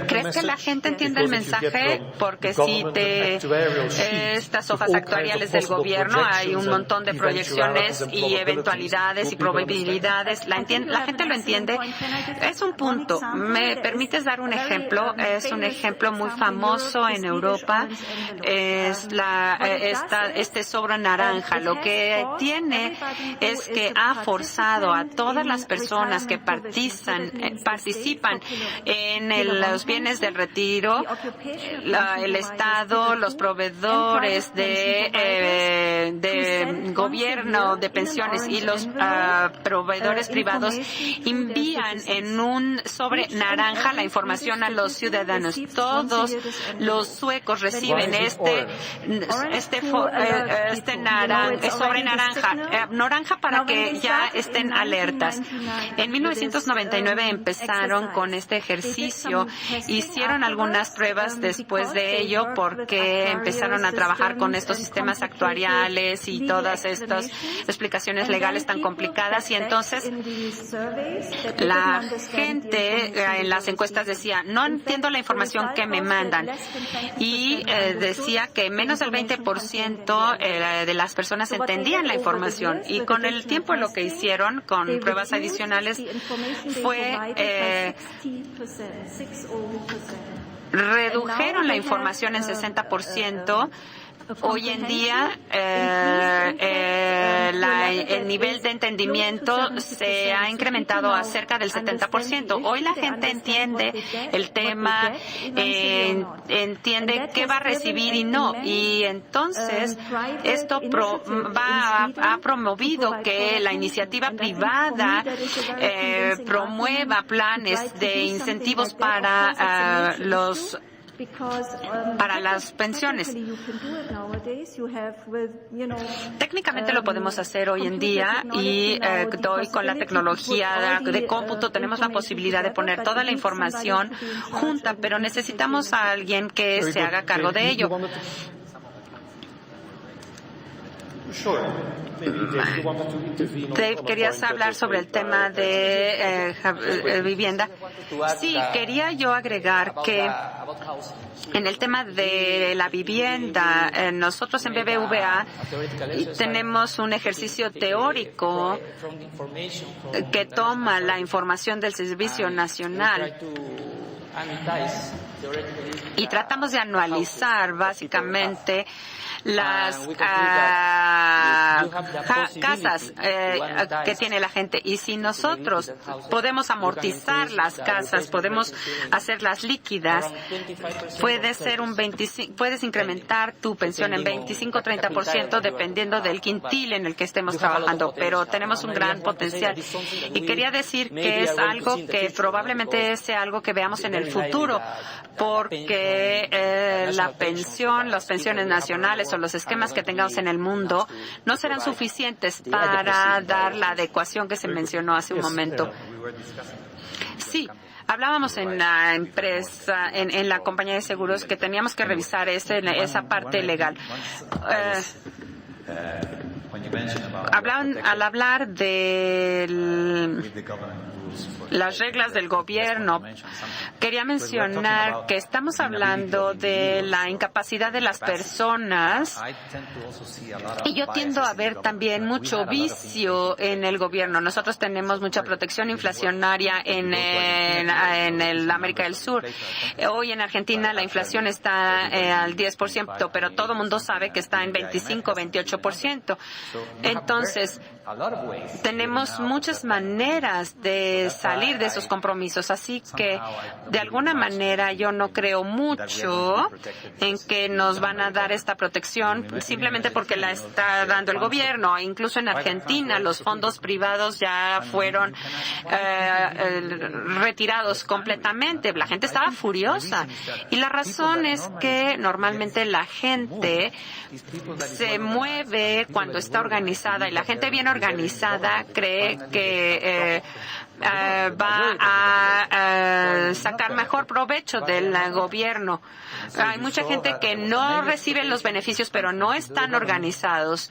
¿Crees que la gente entiende el mensaje? Porque si estas hojas actuariales del gobierno hay un montón de proyecciones y eventualidades y probabilidades, la gente lo entiende. Es un punto. ¿Me permites dar un ejemplo? Es un ejemplo muy famoso en Europa. Es este sobre naranja. Lo que tiene es que ha forzado a todas las personas que participan en los bienes del retiro, el Estado, los proveedores de gobierno de pensiones y los proveedores privados envían en un sobre naranja la información a los ciudadanos. Todos los suecos reciben sobre naranja para que ya estén alertas. En 1999 empezaron con este ejercicio, hicieron algunas pruebas después de ello porque empezaron a trabajar con estos sistemas actuariales y todas estas explicaciones legales tan complicadas y entonces la gente en las encuestas decía, no entiendo la información que me mandan y decía que menos del 20% de las personas entendían la información y con el tiempo lo que hicieron con pruebas adicionales fue redujeron la información en 60%. Hoy en día el nivel de entendimiento se ha incrementado a cerca del 70%. Hoy la gente entiende el tema, entiende qué va a recibir y no. Y entonces esto ha promovido que la iniciativa privada promueva planes de incentivos para las pensiones. Técnicamente lo podemos hacer hoy en día y hoy con la tecnología de cómputo tenemos la posibilidad de poner toda la información junta, pero necesitamos a alguien que se haga cargo de ello. Dave, ¿querías hablar sobre el tema de vivienda? Sí, quería yo agregar que en el tema de la vivienda, nosotros en BBVA tenemos un ejercicio teórico que toma la información del Servicio Nacional y tratamos de anualizar básicamente las casas que tiene la gente, y si nosotros podemos amortizar las casas, podemos hacerlas líquidas, puedes incrementar tu pensión en 25-30% dependiendo del quintil en el que estemos trabajando, pero tenemos un gran potencial. Y quería decir que es algo que probablemente sea algo que veamos en el futuro, porque las pensiones nacionales o los esquemas que tengamos en el mundo no serán suficientes para dar la adecuación que se mencionó hace un momento. Sí. Hablábamos en la empresa, en la compañía de seguros, que teníamos que revisar esa parte legal. Al hablar de las reglas del gobierno, quería mencionar que estamos hablando de la incapacidad de las personas, y yo tiendo a ver también mucho vicio en el gobierno. Nosotros tenemos mucha protección inflacionaria en América del Sur. Hoy en Argentina la inflación está al 10%, pero todo el mundo sabe que está en 25-28%. Entonces, tenemos muchas maneras de salir de esos compromisos, así que de alguna manera yo no creo mucho en que nos van a dar esta protección simplemente porque la está dando el gobierno. Incluso en Argentina los fondos privados ya fueron retirados completamente. La gente estaba furiosa y la razón es que normalmente la gente se mueve cuando está organizada, y la gente bien organizada cree que va a sacar mejor provecho del gobierno. Hay mucha gente que no recibe los beneficios, pero no están organizados.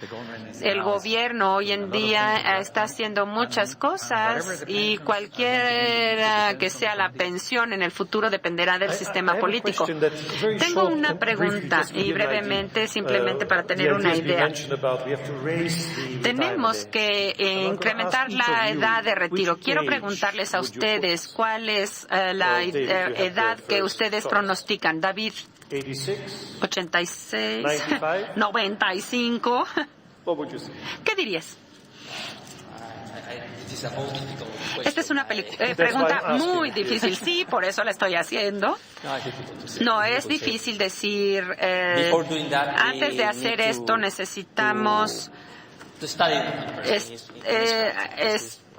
El gobierno hoy en día está haciendo muchas cosas, y cualquiera que sea la pensión en el futuro dependerá del sistema político. Tengo una pregunta, y brevemente, simplemente para tener una idea. Tenemos que incrementar la edad de retiro. Quiero preguntarles a ustedes cuál es la edad que ustedes pronostican. David, 86, 95. ¿Qué dirías? Esta es una pregunta muy difícil. Sí, por eso la estoy haciendo. No, es difícil decir. Antes de hacer esto necesitamos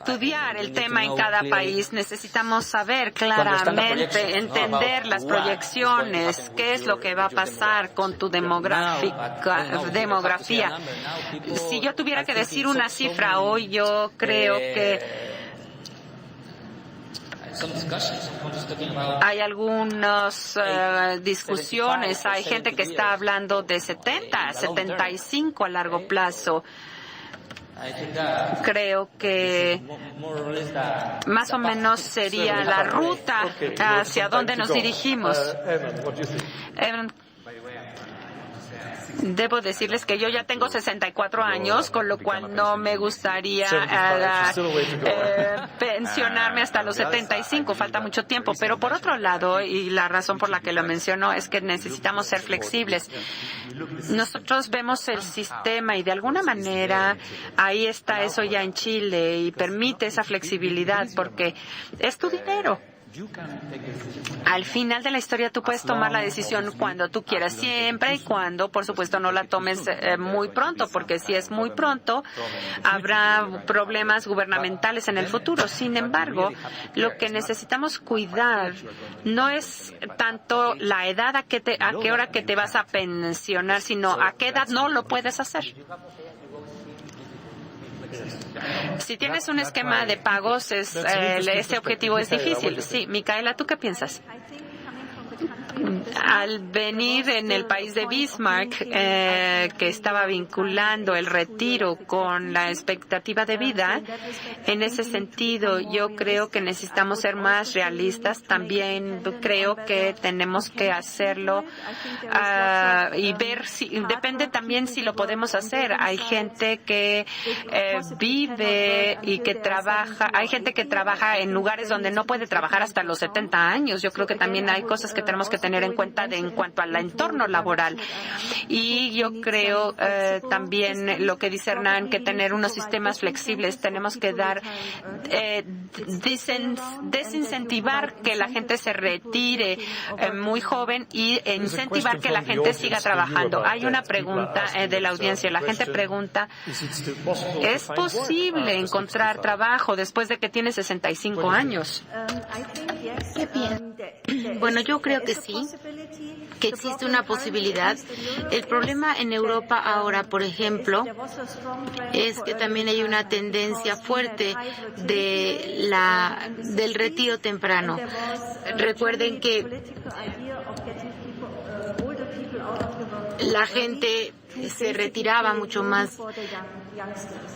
estudiar el tema en cada país. Necesitamos saber claramente, entender las proyecciones, qué es lo que va a pasar con tu demografía. Si yo tuviera que decir una cifra hoy, yo creo que hay algunas discusiones, hay gente que está hablando de 70, 75 a largo plazo. Creo que más o menos sería la ruta hacia donde nos dirigimos. Debo decirles que yo ya tengo 64 años, con lo cual no me gustaría pensionarme hasta los 75. Falta mucho tiempo. Pero por otro lado, y la razón por la que lo menciono, es que necesitamos ser flexibles. Nosotros vemos el sistema y de alguna manera ahí está eso ya en Chile, y permite esa flexibilidad porque es tu dinero. Al final de la historia tú puedes tomar la decisión cuando tú quieras, siempre y cuando, por supuesto, no la tomes muy pronto, porque si es muy pronto habrá problemas gubernamentales en el futuro. Sin embargo, lo que necesitamos cuidar no es tanto la edad a qué hora que te vas a pensionar, sino a qué edad no lo puedes hacer. Si tienes un esquema de pagos, ese objetivo es difícil. Sí, Micaela, ¿tú qué piensas? Al venir en el país de Bismarck, que estaba vinculando el retiro con la expectativa de vida, en ese sentido yo creo que necesitamos ser más realistas. También creo que tenemos que hacerlo y ver si, depende también si lo podemos hacer. Hay gente que vive y que trabaja, hay gente que trabaja en lugares donde no puede trabajar hasta los 70 años. Yo creo que también hay cosas que tenemos que tener en cuenta en cuanto al entorno laboral. Y yo creo también lo que dice Hernán, que tener unos sistemas flexibles, tenemos que dar, desincentivar que la gente se retire muy joven y incentivar que la gente siga trabajando. Hay una pregunta de la audiencia. La gente pregunta, ¿es posible encontrar trabajo después de que tiene 65 años? Qué bien. Bueno, yo creo que sí, que existe una posibilidad. El problema en Europa ahora, por ejemplo, es que también hay una tendencia fuerte del retiro temprano. Recuerden que la gente se retiraba mucho más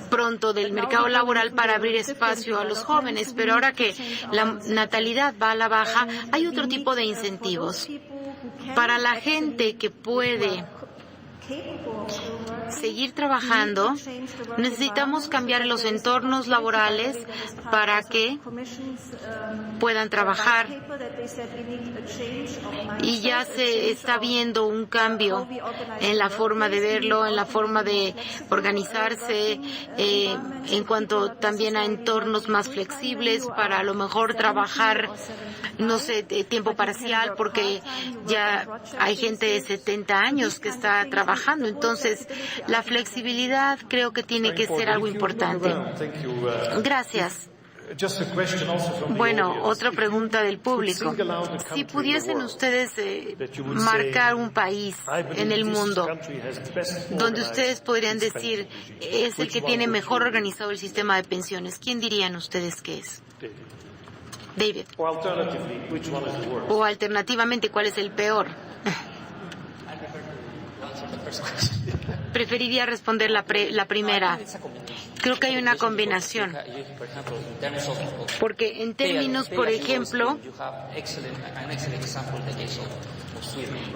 pronto del mercado laboral para abrir espacio a los jóvenes, pero ahora que la natalidad va a la baja, hay otro tipo de incentivos. Para la gente que puede seguir trabajando, necesitamos cambiar los entornos laborales para que puedan trabajar. Y ya se está viendo un cambio en la forma de verlo, en la forma de organizarse, en cuanto también a entornos más flexibles para a lo mejor trabajar, no sé, de tiempo parcial, porque ya hay gente de 70 años que está trabajando. Entonces, la flexibilidad creo que tiene que ser algo importante. Gracias. Bueno, otra pregunta del público. Si pudiesen ustedes marcar un país en el mundo donde ustedes podrían decir es el que tiene mejor organizado el sistema de pensiones, ¿quién dirían ustedes que es? David. O alternativamente, ¿cuál es el peor? Preferiría responder la primera. Creo que hay una combinación. Porque en términos, por ejemplo,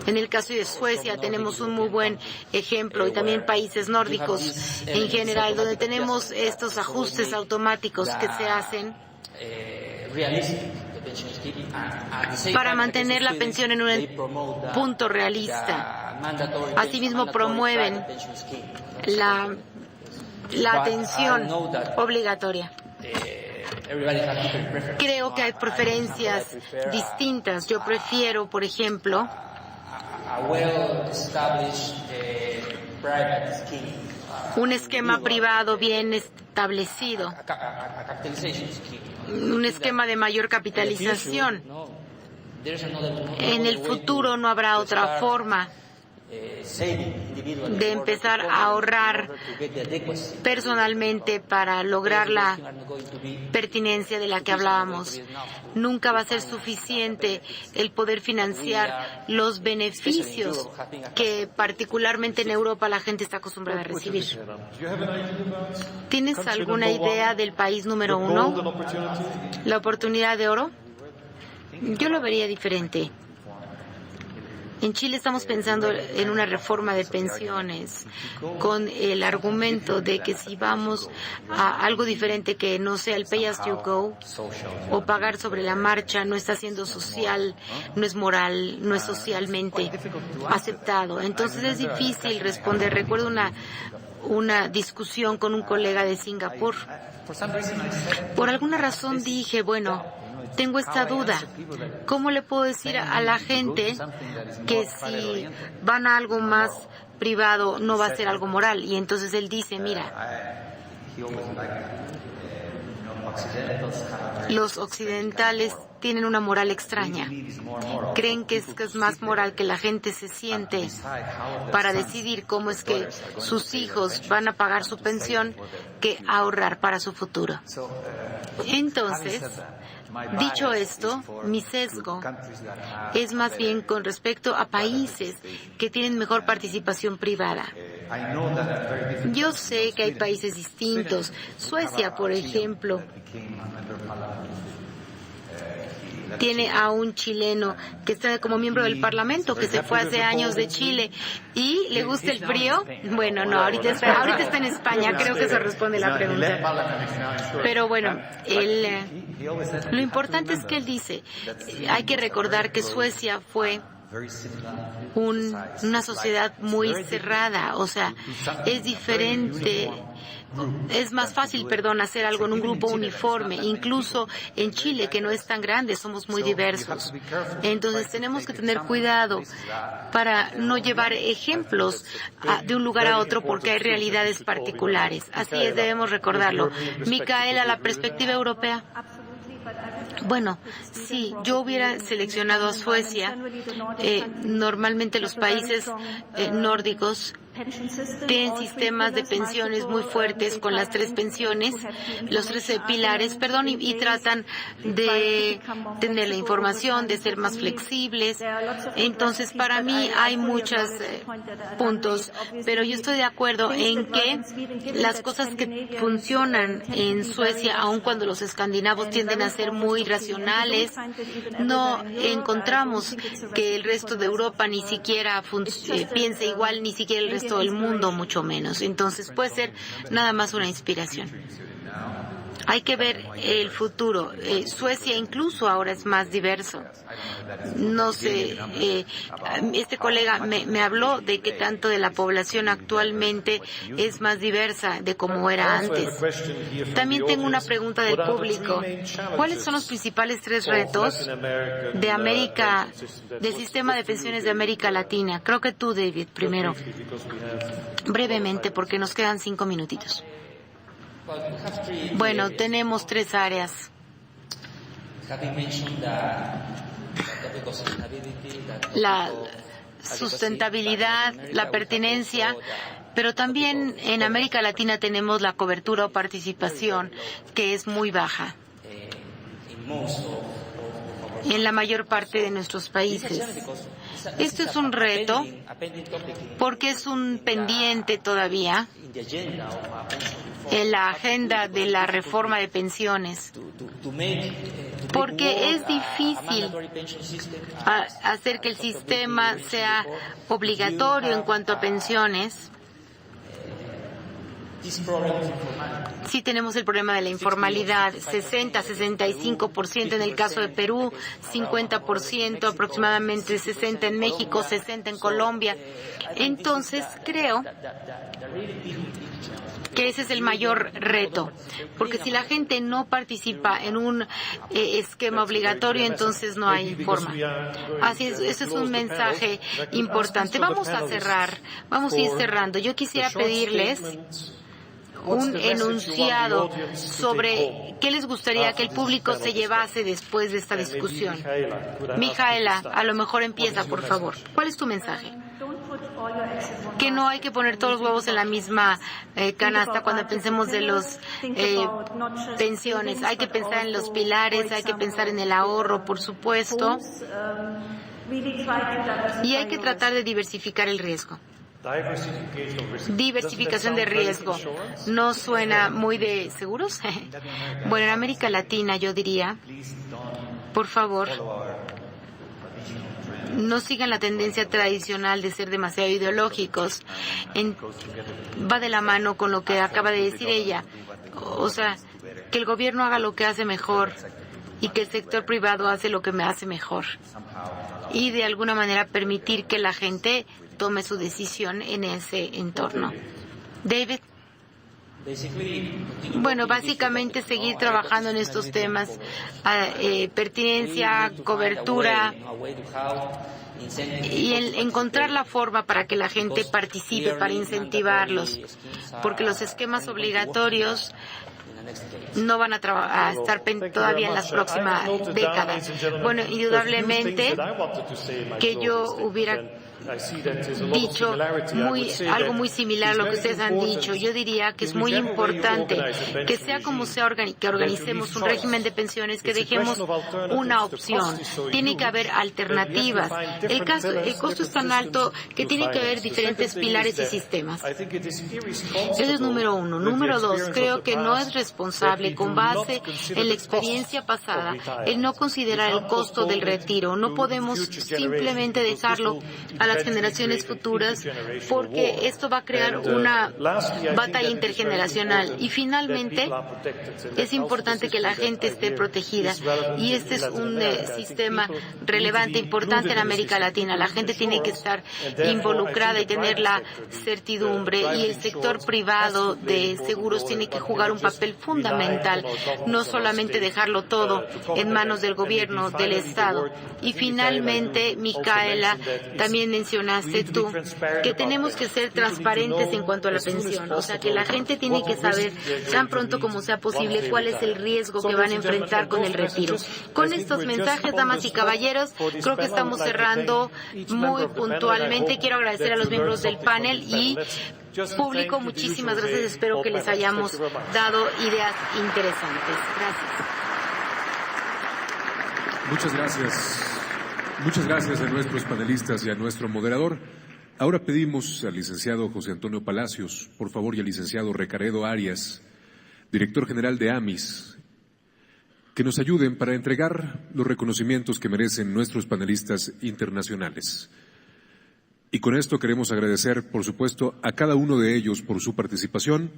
en el caso de Suecia tenemos un muy buen ejemplo, y también países nórdicos en general, donde tenemos estos ajustes automáticos que se hacen para mantener la pensión en un punto realista. Asimismo, promueven la atención obligatoria. Creo que hay preferencias distintas. Yo prefiero, por ejemplo, un esquema privado bien establecido, un esquema de mayor capitalización. En el futuro no habrá otra forma de empezar a ahorrar personalmente para lograr la pertinencia de la que hablábamos. Nunca va a ser suficiente el poder financiar los beneficios que particularmente en Europa la gente está acostumbrada a recibir. ¿Tienes alguna idea del país número 1? ¿La oportunidad de oro? Yo lo vería diferente. En Chile estamos pensando en una reforma de pensiones con el argumento de que si vamos a algo diferente que no sea el pay as you go o pagar sobre la marcha, no está siendo social, no es moral, no es socialmente aceptado. Entonces es difícil responder. Recuerdo una discusión con un colega de Singapur. Por alguna razón dije, bueno, tengo esta duda. ¿Cómo le puedo decir a la gente que si van a algo más privado no va a ser algo moral? Y entonces él dice, mira, los occidentales tienen una moral extraña. Creen que es más moral que la gente se siente para decidir cómo es que sus hijos van a pagar su pensión que ahorrar para su futuro. Entonces, Dicho esto, mi sesgo es más bien con respecto a países que tienen mejor participación privada. Yo sé que hay países distintos. Suecia, por ejemplo, tiene a un chileno que está como miembro del Parlamento, que se fue hace años de Chile. ¿Y le gusta el frío? Bueno, no, ahorita está en España, creo que eso responde la pregunta. Pero bueno, lo importante es que él dice, hay que recordar que Suecia fue una sociedad muy cerrada, o sea, es diferente. Es más fácil, hacer algo en un grupo uniforme, incluso en Chile, que no es tan grande, somos muy diversos. Entonces tenemos que tener cuidado para no llevar ejemplos de un lugar a otro porque hay realidades particulares. Así es, debemos recordarlo. Micaela, la perspectiva europea. Bueno, sí, yo hubiera seleccionado a Suecia. Normalmente los países nórdicos tienen sistemas de pensiones muy fuertes con las 3 pensiones, los 3 pilares, y tratan de tener la información, de ser más flexibles. Entonces, para mí hay muchos puntos, pero yo estoy de acuerdo en que las cosas que funcionan en Suecia, aun cuando los escandinavos tienden a ser muy racionales, no encontramos que el resto de Europa ni siquiera piense igual, ni siquiera el resto del mundo, mucho menos. Entonces puede ser nada más una inspiración. Hay que ver el futuro. Suecia incluso ahora es más diverso. No sé, este colega me habló de que tanto de la población actualmente es más diversa de como era antes. También tengo una pregunta del público. ¿Cuáles son los principales 3 retos del sistema de pensiones de América Latina? Creo que tú, David, primero. Brevemente, porque nos quedan 5 minutitos. Bueno, tenemos 3 áreas. La sustentabilidad, la pertinencia, pero también en América Latina tenemos la cobertura o participación que es muy baja en la mayor parte de nuestros países. Esto es un reto porque es un pendiente todavía en la agenda de la reforma de pensiones, porque es difícil hacer que el sistema sea obligatorio en cuanto a pensiones. Sí tenemos el problema de la informalidad, 60-65% en el caso de Perú, 50% aproximadamente, 60% en México, 60% en Colombia. Entonces creo que ese es el mayor reto, porque si la gente no participa en un esquema obligatorio, entonces no hay forma. Así es, ese es un mensaje importante. Vamos a ir cerrando. Yo quisiera pedirles un enunciado sobre qué les gustaría que el público se llevase después de esta discusión. Micaela, a lo mejor empieza, por favor. ¿Cuál es tu mensaje? Que no hay que poner todos los huevos en la misma canasta cuando pensemos de los pensiones. Hay que pensar en los pilares, hay que pensar en el ahorro, por supuesto, y hay que tratar de diversificar el riesgo. Diversificación de riesgo. ¿No suena muy de seguros? Bueno, en América Latina yo diría, por favor, no sigan la tendencia tradicional de ser demasiado ideológicos. Va de la mano con lo que acaba de decir ella. O sea, que el gobierno haga lo que hace mejor y que el sector privado hace lo que me hace mejor. Y de alguna manera permitir que la gente tome su decisión en ese entorno. David. Bueno, básicamente seguir trabajando en estos temas, pertinencia, cobertura, y encontrar la forma para que la gente participe, para incentivarlos, porque los esquemas obligatorios no van a estar todavía en las próximas décadas. Bueno, indudablemente que yo hubiera dicho algo muy similar a lo que ustedes han dicho. Yo diría que es muy importante que sea como sea que organicemos un régimen de pensiones, que dejemos una opción. Tiene que haber alternativas. El costo es tan alto que tiene que haber diferentes pilares y sistemas. Eso es número uno. Número dos, creo que no es responsable, con base en la experiencia pasada, el no considerar el costo del retiro. No podemos simplemente dejarlo a las generaciones futuras, porque esto va a crear una batalla intergeneracional. Y finalmente, es importante que la gente esté protegida. Y este es un sistema relevante, importante en América Latina. La gente tiene que estar involucrada y tener la certidumbre. Y el sector privado de seguros tiene que jugar un papel fundamental, no solamente dejarlo todo en manos del gobierno, del Estado. Y finalmente, Micaela, también mencionaste tú que tenemos que ser transparentes en cuanto a la pensión. O sea, que la gente tiene que saber tan pronto como sea posible cuál es el riesgo que van a enfrentar con el retiro. Con estos mensajes, damas y caballeros, creo que estamos cerrando muy puntualmente. Quiero agradecer a los miembros del panel y público, muchísimas gracias. Espero que les hayamos dado ideas interesantes. Gracias. Muchas gracias. Muchas gracias a nuestros panelistas y a nuestro moderador. Ahora pedimos al licenciado José Antonio Palacios, por favor, y al licenciado Recaredo Arias, director general de AMIS, que nos ayuden para entregar los reconocimientos que merecen nuestros panelistas internacionales. Y con esto queremos agradecer, por supuesto, a cada uno de ellos por su participación,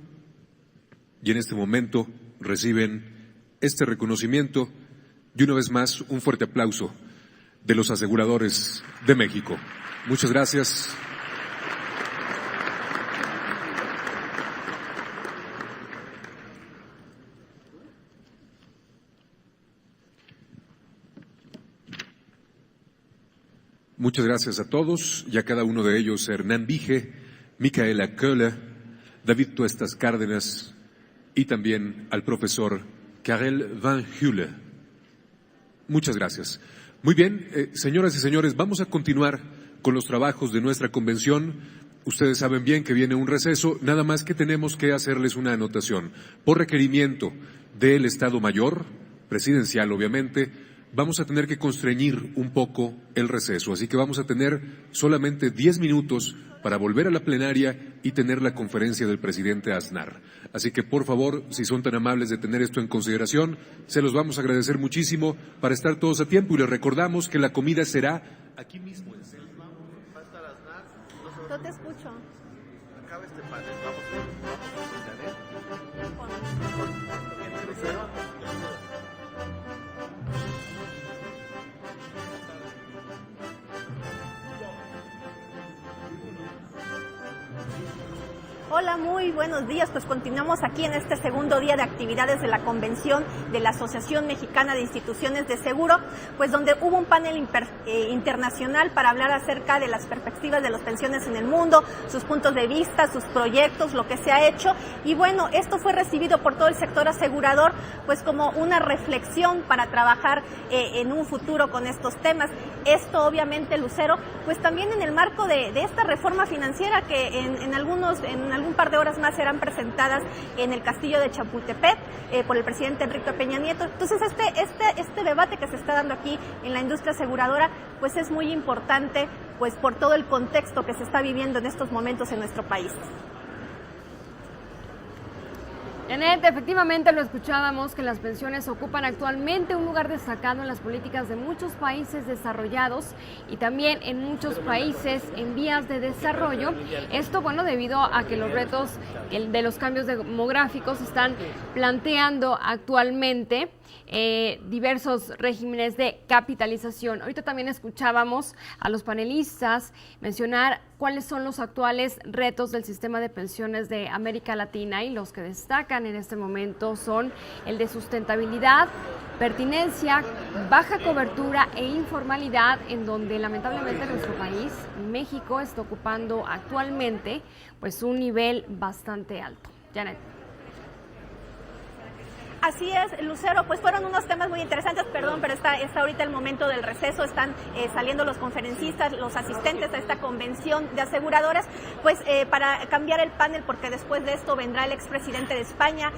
y en este momento reciben este reconocimiento y una vez más un fuerte aplauso de los aseguradores de México. Muchas gracias. Muchas gracias a todos y a cada uno de ellos, Hernán Vige, Micaela Köhler, David Tuestas Cárdenas y también al profesor Karel Van Hule. Muchas gracias. Muy bien, señoras y señores, vamos a continuar con los trabajos de nuestra convención. Ustedes saben bien que viene un receso, nada más que tenemos que hacerles una anotación. Por requerimiento del Estado Mayor, presidencial obviamente, vamos a tener que constreñir un poco el receso, así que vamos a tener solamente 10 minutos para volver a la plenaria y tener la conferencia del presidente Aznar. Así que, por favor, si son tan amables de tener esto en consideración, se los vamos a agradecer muchísimo para estar todos a tiempo y les recordamos que la comida será aquí mismo en Selva. No te escucho. Acaba este panel, vamos Hola, muy buenos días. Pues continuamos aquí en este segundo día de actividades de la convención de la Asociación Mexicana de Instituciones de Seguro, pues donde hubo un panel internacional para hablar acerca de las perspectivas de las pensiones en el mundo, sus puntos de vista, sus proyectos, lo que se ha hecho. Y bueno, esto fue recibido por todo el sector asegurador pues como una reflexión para trabajar en un futuro con estos temas. Esto obviamente, Lucero, pues también en el marco de esta reforma financiera que en algún par de horas más serán presentadas en el Castillo de Chapultepec por el presidente Enrique Peña Nieto. Entonces este debate que se está dando aquí en la industria aseguradora pues es muy importante pues por todo el contexto que se está viviendo en estos momentos en nuestro país. Janet, efectivamente lo escuchábamos que las pensiones ocupan actualmente un lugar destacado en las políticas de muchos países desarrollados y también en muchos países en vías de desarrollo. Esto, bueno, debido a que los retos de los cambios demográficos están planteando actualmente diversos regímenes de capitalización. Ahorita también escuchábamos a los panelistas mencionar cuáles son los actuales retos del sistema de pensiones de América Latina, y los que destacan en este momento son el de sustentabilidad, pertinencia, baja cobertura e informalidad, en donde lamentablemente nuestro país, México, está ocupando actualmente pues un nivel bastante alto. Janet. Así es, Lucero, pues fueron unos temas muy interesantes, perdón, pero está ahorita el momento del receso, están saliendo los conferencistas, los asistentes a esta convención de aseguradoras, pues para cambiar el panel, porque después de esto vendrá el expresidente de España,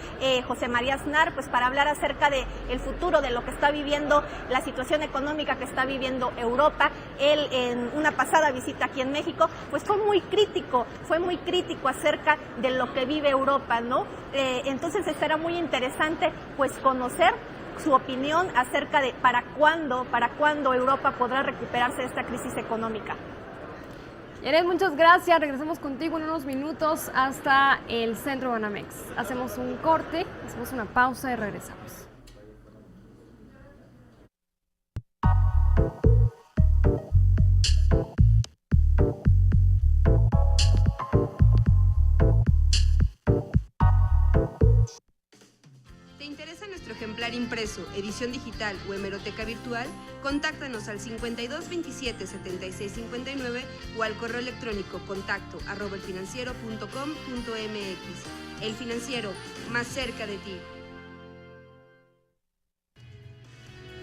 José María Aznar, pues para hablar acerca de el futuro, de lo que está viviendo, la situación económica que está viviendo Europa. Él en una pasada visita aquí en México, pues fue muy crítico acerca de lo que vive Europa, ¿no? Entonces estará muy interesante pues conocer su opinión acerca de para cuándo Europa podrá recuperarse de esta crisis económica. Yaret, muchas gracias. Regresamos contigo en unos minutos hasta el Centro Banamex. Hacemos un corte, hacemos una pausa y regresamos. Ejemplar impreso, edición digital o hemeroteca virtual, contáctanos al 52 27 76 59 o al correo electrónico contacto@elfinanciero.com.mx. El Financiero, más cerca de ti.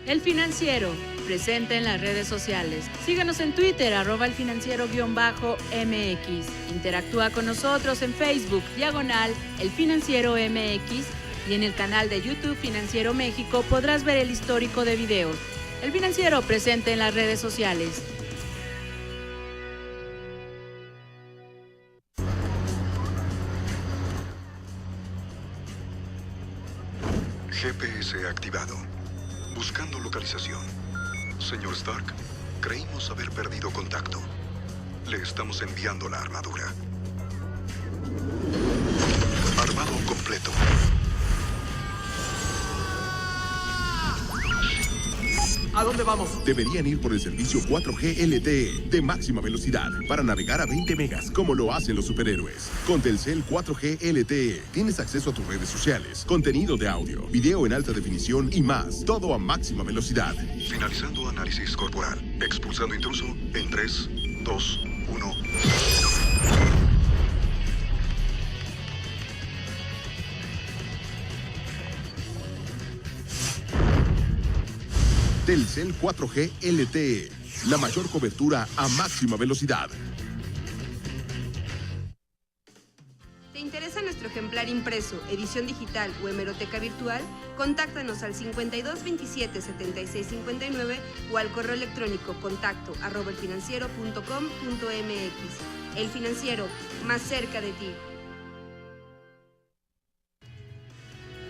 El Financiero, presente en las redes sociales. Síganos en Twitter, @elfinanciero_MX. Interactúa con nosotros en Facebook, /El Financiero MX. Y en el canal de YouTube Financiero México podrás ver el histórico de videos. El Financiero presente en las redes sociales. GPS activado. Buscando localización. Señor Stark, creímos haber perdido contacto. Le estamos enviando la armadura. Armado completo. ¿A dónde vamos? Deberían ir por el servicio 4G LTE de máxima velocidad para navegar a 20 megas como lo hacen los superhéroes. Con Telcel 4G LTE tienes acceso a tus redes sociales, contenido de audio, video en alta definición y más. Todo a máxima velocidad. Finalizando análisis corporal. Expulsando intruso en 3, 2, 1. Telcel 4G LTE, la mayor cobertura a máxima velocidad. ¿Te interesa nuestro ejemplar impreso, edición digital o hemeroteca virtual? Contáctanos al 52 27 76 59 o al correo electrónico contacto@elfinanciero.com.mx. El Financiero, más cerca de ti.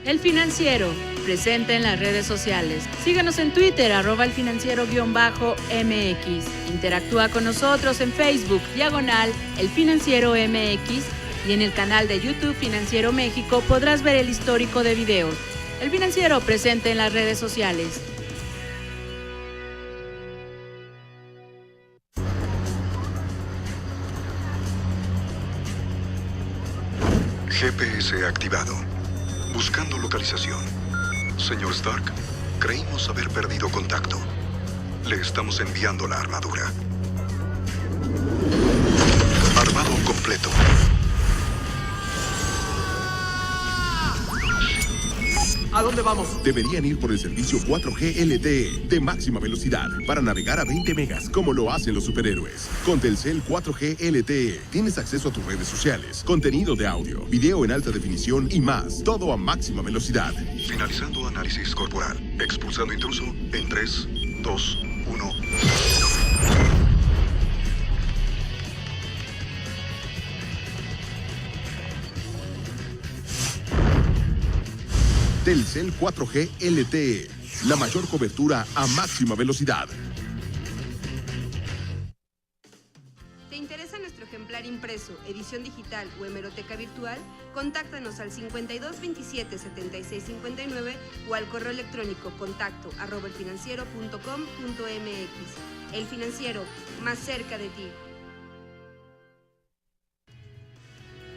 El Financiero, presente en las redes sociales. Síganos en Twitter, @elfinanciero_MX. Interactúa con nosotros en Facebook, /El Financiero MX. Y en el canal de YouTube Financiero México podrás ver el histórico de videos. El Financiero presente en las redes sociales. GPS activado. Buscando localización. Señor Stark, creímos haber perdido contacto. Le estamos enviando la armadura. Armado completo. ¿A dónde vamos? Deberían ir por el servicio 4G LTE de máxima velocidad para navegar a 20 megas como lo hacen los superhéroes. Con Telcel 4G LTE tienes acceso a tus redes sociales, contenido de audio, video en alta definición y más. Todo a máxima velocidad. Finalizando análisis corporal. Expulsando intruso en 3, 2, 1. Telcel 4G LTE, la mayor cobertura a máxima velocidad. ¿Te interesa nuestro ejemplar impreso, edición digital o hemeroteca virtual? Contáctanos al 52 27 76 59 o al correo electrónico contacto@elfinanciero.com.mx. El Financiero, más cerca de ti.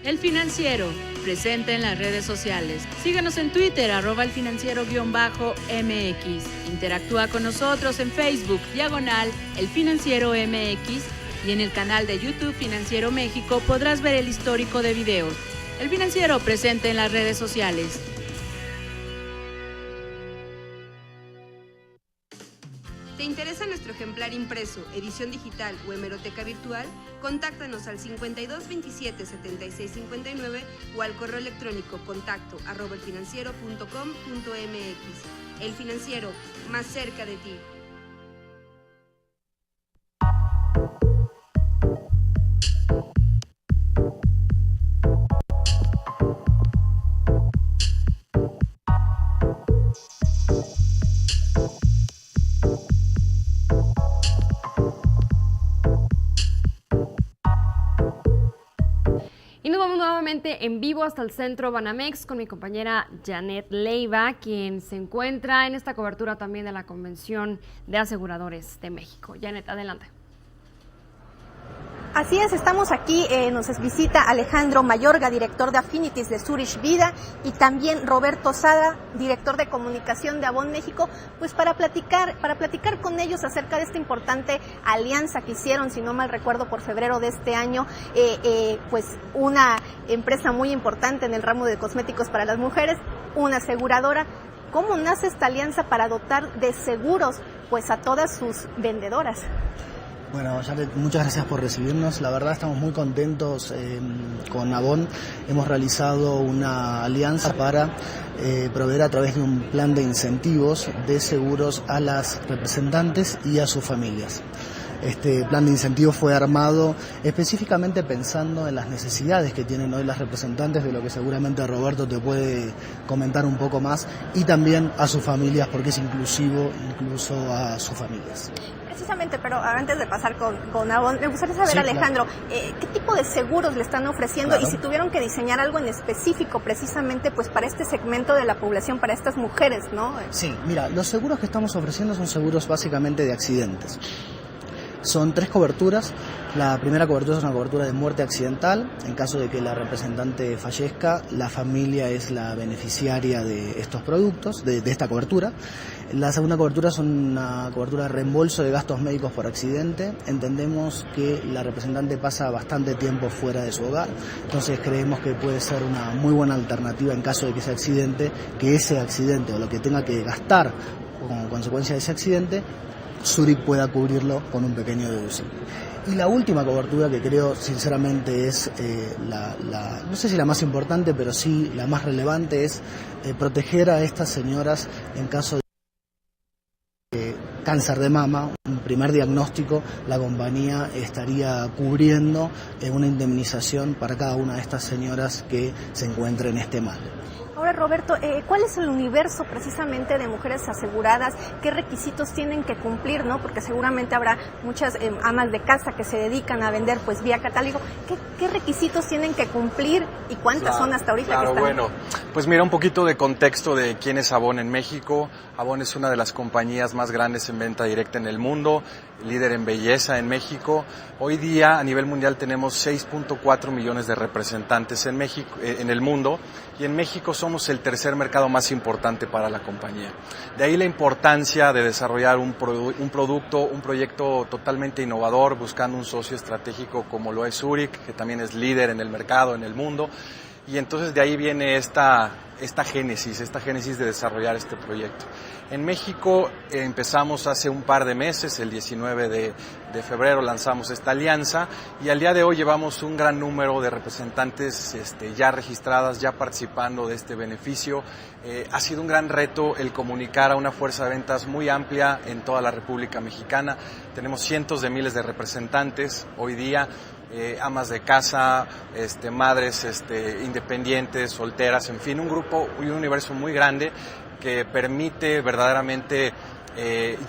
El Financiero, presente en las redes sociales. Síganos en Twitter, @elfinanciero_MX. Interactúa con nosotros en Facebook, /El Financiero MX. Y en el canal de YouTube Financiero México podrás ver el histórico de videos. El Financiero presente en las redes sociales. ejemplar impreso, edición digital o hemeroteca virtual, contáctanos al 52 27 76 59 o al correo electrónico contacto@elfinanciero.com.mx. El Financiero, más cerca de ti. Y nos vamos nuevamente en vivo hasta el centro Banamex con mi compañera Janet Leiva, quien se encuentra en esta cobertura también de la Convención de Aseguradores de México. Janet, adelante. Así es, estamos aquí, nos visita Alejandro Mayorga, director de Affinities de Zurich Vida, y también Roberto Sada, director de comunicación de Avon México, pues para platicar con ellos acerca de esta importante alianza que hicieron, si no mal recuerdo, por febrero de este año, pues una empresa muy importante en el ramo de cosméticos para las mujeres, una aseguradora. ¿Cómo nace esta alianza para dotar de seguros pues a todas sus vendedoras? Bueno, Janet, muchas gracias por recibirnos. La verdad estamos muy contentos con Avon. Hemos realizado una alianza para proveer a través de un plan de incentivos de seguros a las representantes y a sus familias. Este plan de incentivos fue armado específicamente pensando en las necesidades que tienen hoy las representantes, de lo que seguramente Roberto te puede comentar un poco más, y también a sus familias, porque es inclusivo incluso a sus familias. Precisamente, pero antes de pasar con Avon, me gustaría saber, sí, Alejandro, claro, ¿qué tipo de seguros le están ofreciendo? Claro. Y si tuvieron que diseñar algo en específico precisamente pues para este segmento de la población, para estas mujeres, ¿no? Sí, mira, los seguros que estamos ofreciendo son seguros básicamente de accidentes. Son 3 coberturas. La primera cobertura es una cobertura de muerte accidental. En caso de que la representante fallezca, la familia es la beneficiaria de estos productos, de esta cobertura. La segunda cobertura es una cobertura de reembolso de gastos médicos por accidente. Entendemos que la representante pasa bastante tiempo fuera de su hogar, entonces creemos que puede ser una muy buena alternativa en caso de que ese accidente o lo que tenga que gastar como consecuencia de ese accidente, Zurich pueda cubrirlo con un pequeño deducible. Y la última cobertura, que creo sinceramente es no sé si la más importante, pero sí la más relevante, es proteger a estas señoras en caso de cáncer de mama. Un primer diagnóstico, la compañía estaría cubriendo una indemnización para cada una de estas señoras que se encuentren en este mal. Ahora, Roberto, ¿cuál es el universo precisamente de mujeres aseguradas? ¿Qué requisitos tienen que cumplir, no? Porque seguramente habrá muchas amas de casa que se dedican a vender pues vía catálogo. ¿Qué requisitos tienen que cumplir y cuántas son hasta ahorita que están? Bueno, pues mira, un poquito de contexto de quién es Avon en México. Avon es una de las compañías más grandes en venta directa en el mundo, líder en belleza en México. Hoy día a nivel mundial tenemos 6.4 millones de representantes en México, en el mundo, y en México somos el tercer mercado más importante para la compañía. De ahí la importancia de desarrollar un proyecto totalmente innovador, buscando un socio estratégico como lo es Zurich, que también es líder en el mercado, en el mundo. Y entonces de ahí viene esta génesis de desarrollar este proyecto. En México empezamos hace un par de meses, el 19 de febrero lanzamos esta alianza, y al día de hoy llevamos un gran número de representantes ya registradas, ya participando de este beneficio. Ha sido un gran reto el comunicar a una fuerza de ventas muy amplia en toda la República Mexicana. Tenemos cientos de miles de representantes hoy día. Amas de casa, madres independientes, solteras, en fin, un grupo y un universo muy grande que permite verdaderamente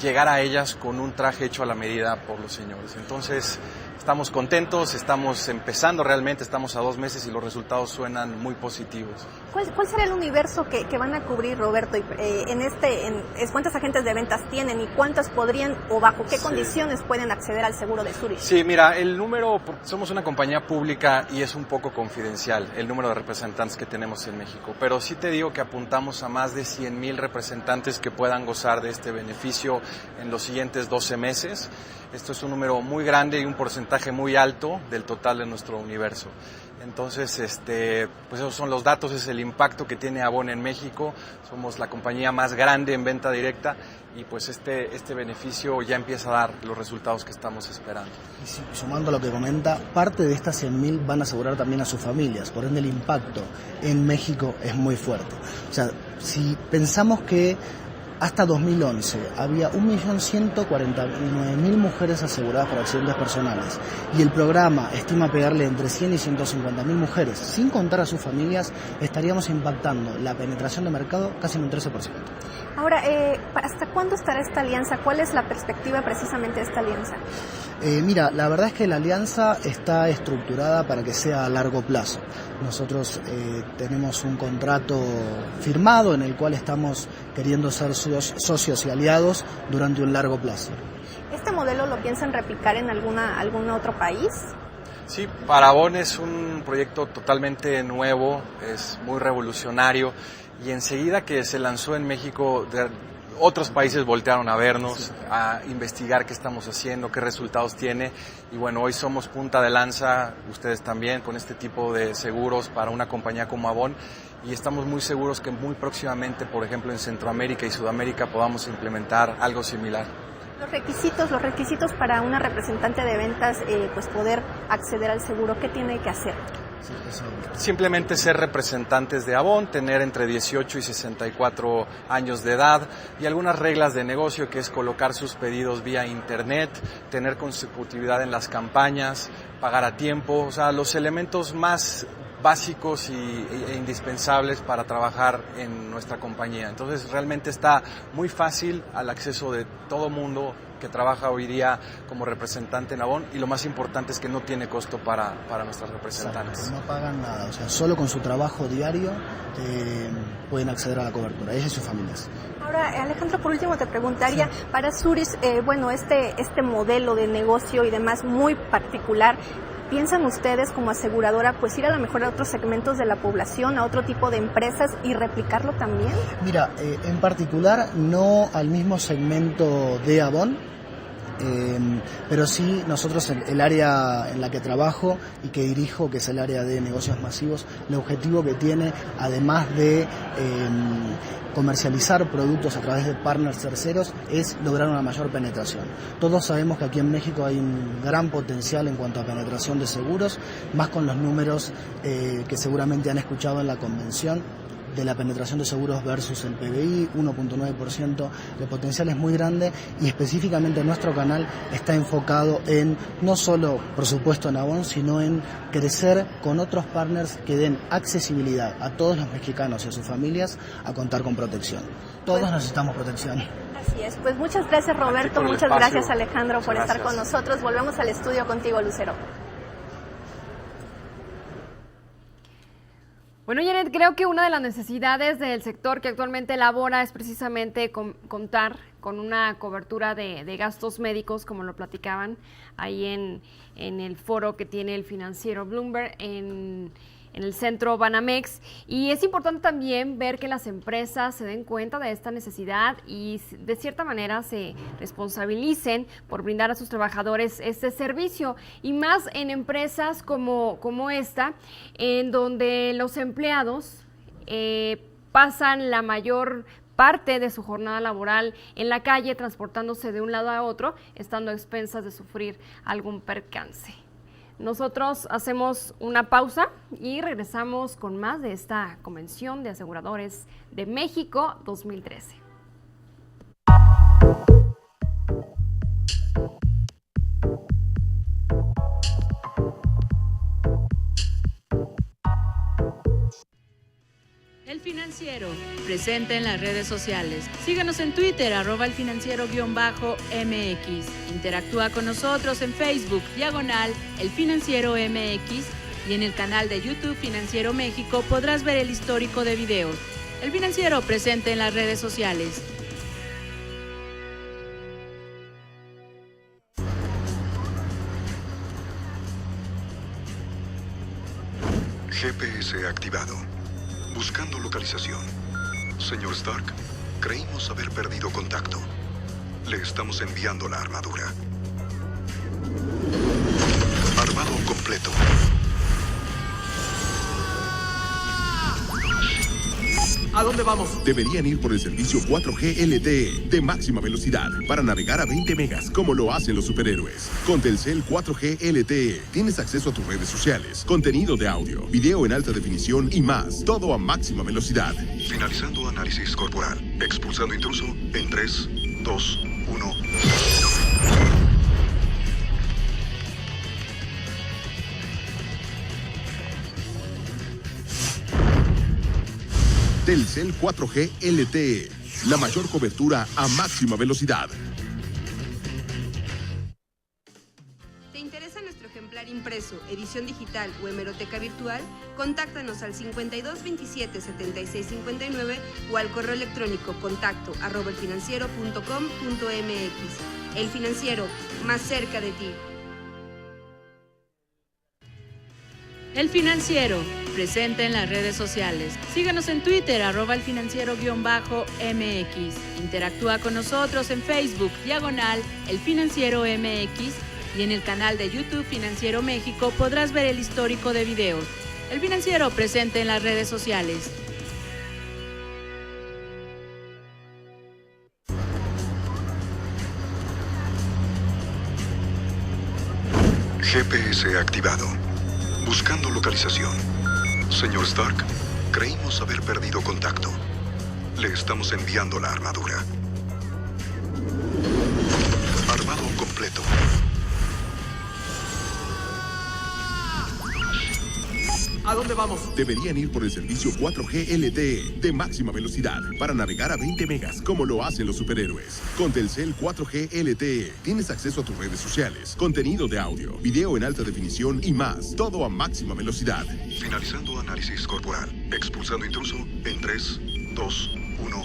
llegar a ellas con un traje hecho a la medida por los señores. Entonces, estamos contentos, estamos empezando realmente, estamos a 2 meses y los resultados suenan muy positivos. ¿Cuál será el universo que van a cubrir, Roberto? ¿Cuántos agentes de ventas tienen y cuántos podrían o bajo qué condiciones pueden acceder al seguro de Zurich? Sí, mira, el número, somos una compañía pública y es un poco confidencial el número de representantes que tenemos en México, pero sí te digo que apuntamos a más de 100,000 representantes que puedan gozar de este beneficio. beneficio en los siguientes 12 meses. Esto es un número muy grande y un porcentaje muy alto del total de nuestro universo. Entonces, pues esos son los datos, es el impacto que tiene Avon en México. Somos la compañía más grande en venta directa y pues este beneficio ya empieza a dar los resultados que estamos esperando. Y sumando lo que comenta, parte de estas 100.000 van a asegurar también a sus familias, por ende el impacto en México es muy fuerte. O sea, si pensamos que hasta 2011 había 1.149.000 mujeres aseguradas por accidentes personales y el programa estima pegarle entre 100 y 150.000 mujeres, sin contar a sus familias, estaríamos impactando la penetración de mercado casi en un 13%. Ahora, ¿hasta cuándo estará esta alianza? ¿Cuál es la perspectiva precisamente de esta alianza? Mira, la verdad es que la alianza está estructurada para que sea a largo plazo. Nosotros tenemos un contrato firmado en el cual estamos queriendo ser socios y aliados durante un largo plazo. ¿Este modelo lo piensan replicar en algún otro país? Sí, para Avon es un proyecto totalmente nuevo, es muy revolucionario y enseguida que se lanzó en México, otros países voltearon a vernos, a investigar qué estamos haciendo, qué resultados tiene y bueno, hoy somos punta de lanza, ustedes también, con este tipo de seguros para una compañía como Avon y estamos muy seguros que muy próximamente, por ejemplo en Centroamérica y Sudamérica podamos implementar algo similar. Los requisitos para una representante de ventas, pues poder acceder al seguro, ¿qué tiene que hacer? Simplemente ser representantes de Avon, tener entre 18 y 64 años de edad y algunas reglas de negocio que es colocar sus pedidos vía internet, tener consecutividad en las campañas, pagar a tiempo, o sea, los elementos más básicos e indispensables para trabajar en nuestra compañía. Entonces realmente está muy fácil al acceso de todo mundo que trabaja hoy día como representante en Avon y lo más importante es que no tiene costo para nuestros representantes. No pagan nada, o sea, solo con su trabajo diario pueden acceder a la cobertura, ellos y sus familias. Ahora, Alejandro, por último te preguntaría, para Zurich, bueno, este modelo de negocio y demás muy particular, ¿piensan ustedes como aseguradora pues ir a lo mejor a otros segmentos de la población, a otro tipo de empresas y replicarlo también? Mira, en particular no al mismo segmento de Avon, pero sí nosotros el área en la que trabajo y que dirijo, que es el área de negocios masivos, el objetivo que tiene, además de comercializar productos a través de partners terceros, es lograr una mayor penetración. Todos sabemos que aquí en México hay un gran potencial en cuanto a penetración de seguros, más con los números que seguramente han escuchado en la convención de la penetración de seguros versus el PBI, 1.9%, el potencial es muy grande y específicamente nuestro canal está enfocado en no solo, por supuesto, en Avon, sino en crecer con otros partners que den accesibilidad a todos los mexicanos y a sus familias a contar con protección. Todos necesitamos protección. Así es, pues muchas gracias Roberto, muchas gracias Alejandro por estar con nosotros. Volvemos al estudio contigo, Lucero. Bueno, Janet, creo que una de las necesidades del sector que actualmente elabora es precisamente contar con una cobertura de gastos médicos, como lo platicaban ahí en el foro que tiene el financiero Bloomberg en el centro Banamex. Y es importante también ver que las empresas se den cuenta de esta necesidad y de cierta manera se responsabilicen por brindar a sus trabajadores este servicio. Y más en empresas como esta, en donde los empleados pasan la mayor parte de su jornada laboral en la calle, transportándose de un lado a otro, estando a expensas de sufrir algún percance. Nosotros hacemos una pausa y regresamos con más de esta Convención de Aseguradores de México 2013. El Financiero, presente en las redes sociales. Síguenos en Twitter, @elfinanciero_MX. Interactúa con nosotros en Facebook, /El Financiero MX. Y en el canal de YouTube Financiero México podrás ver el histórico de videos. El Financiero, presente en las redes sociales. GPS activado. Buscando localización. Señor Stark, creímos haber perdido contacto. Le estamos enviando la armadura. Armado completo. ¿A dónde vamos? Deberían ir por el servicio 4G LTE de máxima velocidad para navegar a 20 megas como lo hacen los superhéroes. Con Telcel 4G LTE tienes acceso a tus redes sociales, contenido de audio, video en alta definición y más. Todo a máxima velocidad. Finalizando análisis corporal. Expulsando intruso en 3, 2, 1. Telcel 4G LTE, la mayor cobertura a máxima velocidad. ¿Te interesa nuestro ejemplar impreso, edición digital o hemeroteca virtual? Contáctanos al 5227-7659 o al correo electrónico contacto@elfinanciero.com.mx. El Financiero, más cerca de ti. El Financiero, presente en las redes sociales. Síganos en Twitter, @elfinanciero_MX. Interactúa con nosotros en Facebook, /El Financiero MX. Y en el canal de YouTube Financiero México podrás ver el histórico de videos. El Financiero, presente en las redes sociales. GPS activado. Buscando localización. Señor Stark, creímos haber perdido contacto. Le estamos enviando la armadura. Armado completo. ¿A dónde vamos? Deberían ir por el servicio 4G LTE de máxima velocidad para navegar a 20 megas como lo hacen los superhéroes. Con Telcel 4G LTE tienes acceso a tus redes sociales, contenido de audio, video en alta definición y más. Todo a máxima velocidad. Finalizando análisis corporal. Expulsando intruso en 3, 2, 1.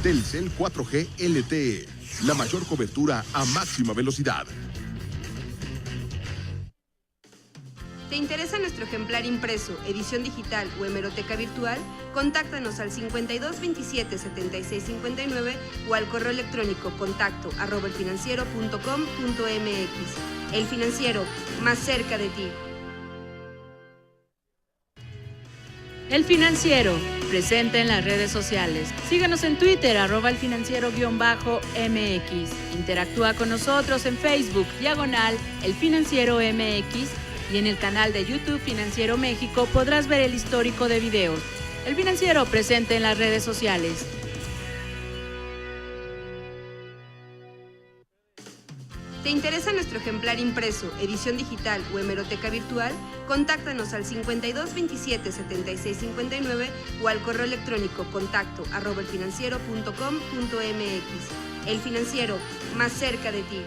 Telcel 4G LTE, la mayor cobertura a máxima velocidad. ¿Te interesa nuestro ejemplar impreso, edición digital o hemeroteca virtual? Contáctanos al 5227-7659 o al correo electrónico contacto@elfinanciero.com.mx. El Financiero, más cerca de ti. El Financiero, presente en las redes sociales. Síganos en Twitter, @elfinanciero_MX. Interactúa con nosotros en Facebook, /El Financiero MX. Y en el canal de YouTube Financiero México podrás ver el histórico de videos. El Financiero, presente en las redes sociales. ¿Te interesa nuestro ejemplar impreso, edición digital o hemeroteca virtual? Contáctanos al 5227-7659 o al correo electrónico contacto@elfinanciero.com.mx. El Financiero, más cerca de ti.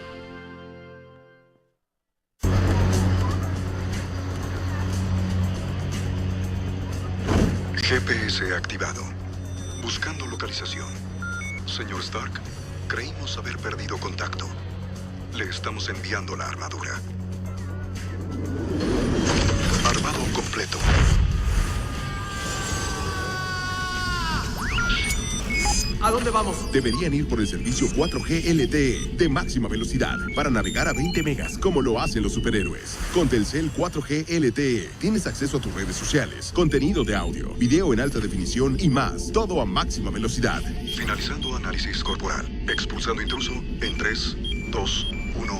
GPS activado. Buscando localización. Señor Stark, creímos haber perdido contacto. Le estamos enviando la armadura. Armado completo. ¿A dónde vamos? Deberían ir por el servicio 4G LTE de máxima velocidad para navegar a 20 megas como lo hacen los superhéroes. Con Telcel 4G LTE tienes acceso a tus redes sociales, contenido de audio, video en alta definición y más. Todo a máxima velocidad. Finalizando análisis corporal. Expulsando intruso en 3, 2, 1.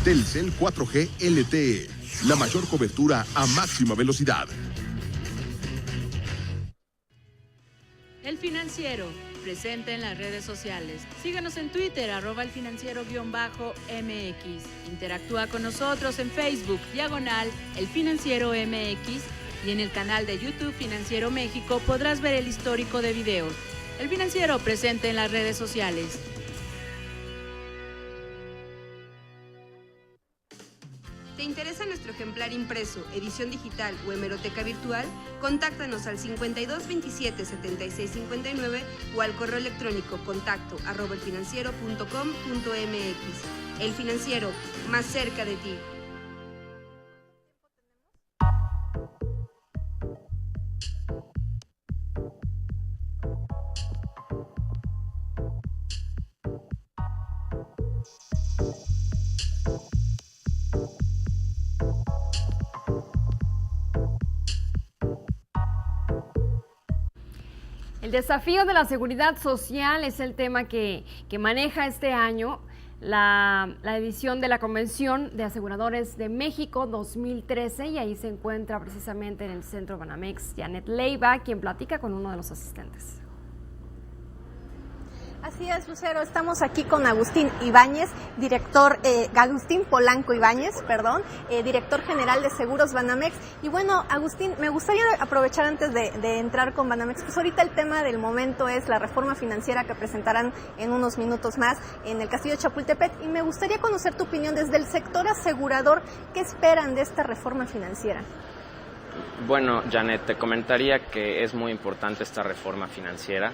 Telcel 4G LTE, la mayor cobertura a máxima velocidad. El Financiero, presente en las redes sociales. Síganos en Twitter, @elfinanciero_MX. Interactúa con nosotros en Facebook, /El Financiero MX. Y en el canal de YouTube Financiero México podrás ver el histórico de videos. El Financiero, presente en las redes sociales. ¿Te interesa nuestro ejemplar impreso, edición digital o hemeroteca virtual? Contáctanos al 5227-7659 o al correo electrónico contacto@elfinanciero.com.mx. El Financiero, más cerca de ti. El desafío de la seguridad social es el tema que maneja este año la edición de la Convención de Aseguradores de México 2013, y ahí se encuentra precisamente en el Centro Banamex Janet Leiva, quien platica con uno de los asistentes. Así es, Lucero, estamos aquí con Agustín Ibáñez, Agustín Polanco Ibáñez, director general de Seguros Banamex. Y bueno, Agustín, me gustaría aprovechar antes de entrar con Banamex, pues ahorita el tema del momento es la reforma financiera que presentarán en unos minutos más en el Castillo de Chapultepec, y me gustaría conocer tu opinión desde el sector asegurador. ¿Qué esperan de esta reforma financiera? Bueno, Janet, te comentaría que es muy importante esta reforma financiera.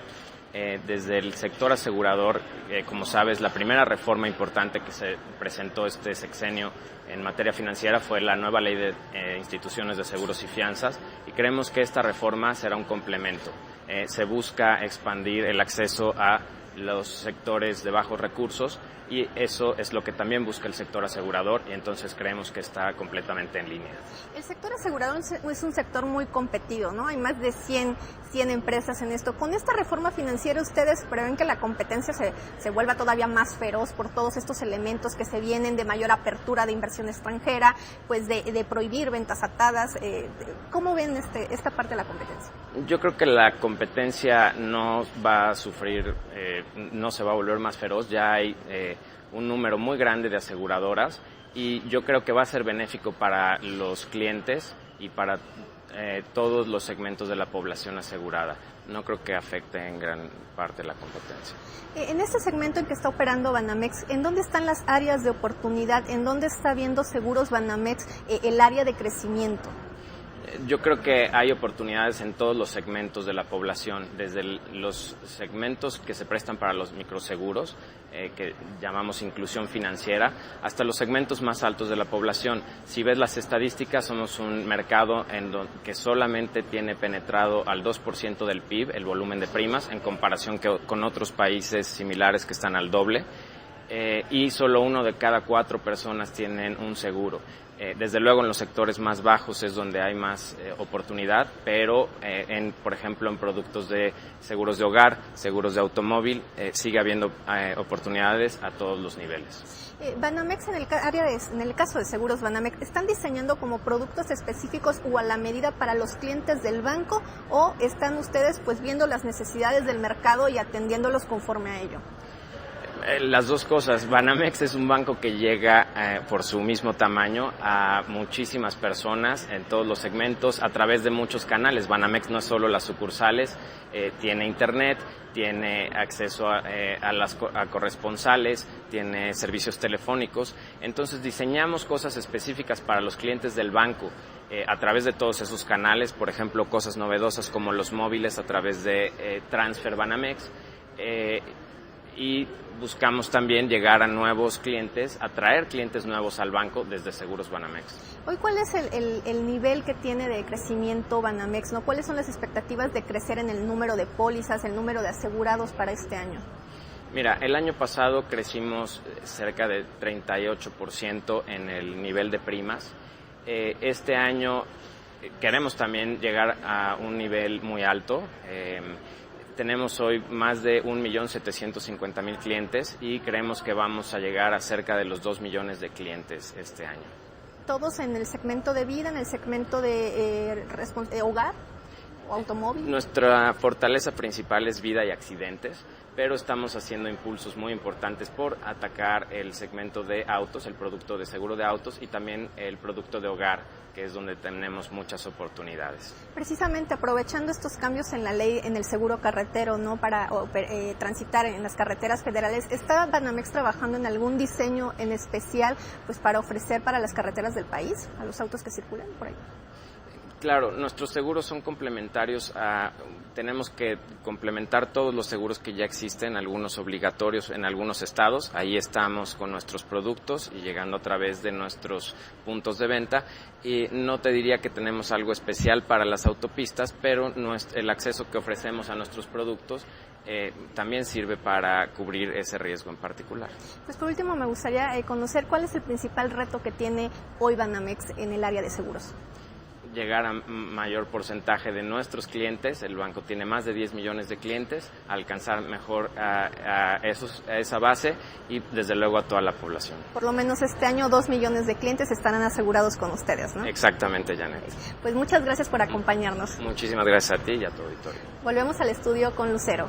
Desde el sector asegurador, como sabes, la primera reforma importante que se presentó este sexenio en materia financiera fue la nueva ley de instituciones de seguros y fianzas, y creemos que esta reforma será un complemento. Se busca expandir el acceso a los sectores de bajos recursos, y eso es lo que también busca el sector asegurador, y entonces creemos que está completamente en línea. El sector asegurador es un sector muy competido, ¿no? Hay más de 100 empresas en esto. Con esta reforma financiera, ¿ustedes prevén que la competencia se vuelva todavía más feroz por todos estos elementos que se vienen de mayor apertura de inversión extranjera, pues de prohibir ventas atadas? ¿Cómo ven esta parte de la competencia? Yo creo que la competencia no va a sufrir, no se va a volver más feroz. Ya hay un número muy grande de aseguradoras, y yo creo que va a ser benéfico para los clientes y para todos los segmentos de la población asegurada. No creo que afecte en gran parte la competencia. En este segmento en que está operando Banamex, ¿en dónde están las áreas de oportunidad? ¿En dónde está viendo Seguros Banamex el área de crecimiento? Yo creo que hay oportunidades en todos los segmentos de la población, desde los segmentos que se prestan para los microseguros, que llamamos inclusión financiera, hasta los segmentos más altos de la población. Si ves las estadísticas, somos un mercado que solamente tiene penetrado al 2% del PIB, el volumen de primas, en comparación con otros países similares que están al doble. Y solo 1 de cada 4 personas tienen un seguro. Desde luego en los sectores más bajos es donde hay más oportunidad, pero por ejemplo en productos de seguros de hogar, seguros de automóvil, sigue habiendo oportunidades a todos los niveles. Banamex, en el caso de Seguros Banamex, ¿están diseñando como productos específicos o a la medida para los clientes del banco, o están ustedes pues viendo las necesidades del mercado y atendiéndolos conforme a ello? Las dos cosas. Banamex es un banco que llega por su mismo tamaño a muchísimas personas en todos los segmentos a través de muchos canales. Banamex no es solo las sucursales, tiene internet, tiene acceso a corresponsales, tiene servicios telefónicos. Entonces diseñamos cosas específicas para los clientes del banco a través de todos esos canales, por ejemplo cosas novedosas como los móviles a través de Transfer Banamex. Y buscamos también llegar a nuevos clientes, atraer clientes nuevos al banco desde Seguros Banamex. Hoy, ¿cuál es el nivel que tiene de crecimiento Banamex, ¿no? ¿Cuáles son las expectativas de crecer en el número de pólizas, el número de asegurados para este año? Mira, el año pasado crecimos cerca de 38% en el nivel de primas. Este año queremos también llegar a un nivel muy alto. Tenemos hoy más de 1.750.000 clientes y creemos que vamos a llegar a cerca de los 2 millones de clientes este año. ¿Todos en el segmento de vida, en el segmento de hogar o automóvil? Nuestra fortaleza principal es vida y accidentes, pero estamos haciendo impulsos muy importantes por atacar el segmento de autos, el producto de seguro de autos y también el producto de hogar, que es donde tenemos muchas oportunidades. Precisamente aprovechando estos cambios en la ley, en el seguro carretero, ¿no? Para transitar en las carreteras federales, ¿está Banamex trabajando en algún diseño en especial pues para ofrecer para las carreteras del país, a los autos que circulan por ahí? Claro, nuestros seguros son complementarios tenemos que complementar todos los seguros que ya existen, algunos obligatorios en algunos estados. Ahí estamos con nuestros productos y llegando a través de nuestros puntos de venta. Y no te diría que tenemos algo especial para las autopistas, pero el acceso que ofrecemos a nuestros productos también sirve para cubrir ese riesgo en particular. Pues por último me gustaría conocer cuál es el principal reto que tiene hoy Banamex en el área de seguros. Llegar a mayor porcentaje de nuestros clientes, el banco tiene más de 10 millones de clientes, alcanzar mejor a esa base y desde luego a toda la población. Por lo menos este año 2 millones de clientes estarán asegurados con ustedes, ¿no? Exactamente, Janet. Pues muchas gracias por acompañarnos. Muchísimas gracias a ti y a tu auditorio. Volvemos al estudio con Lucero.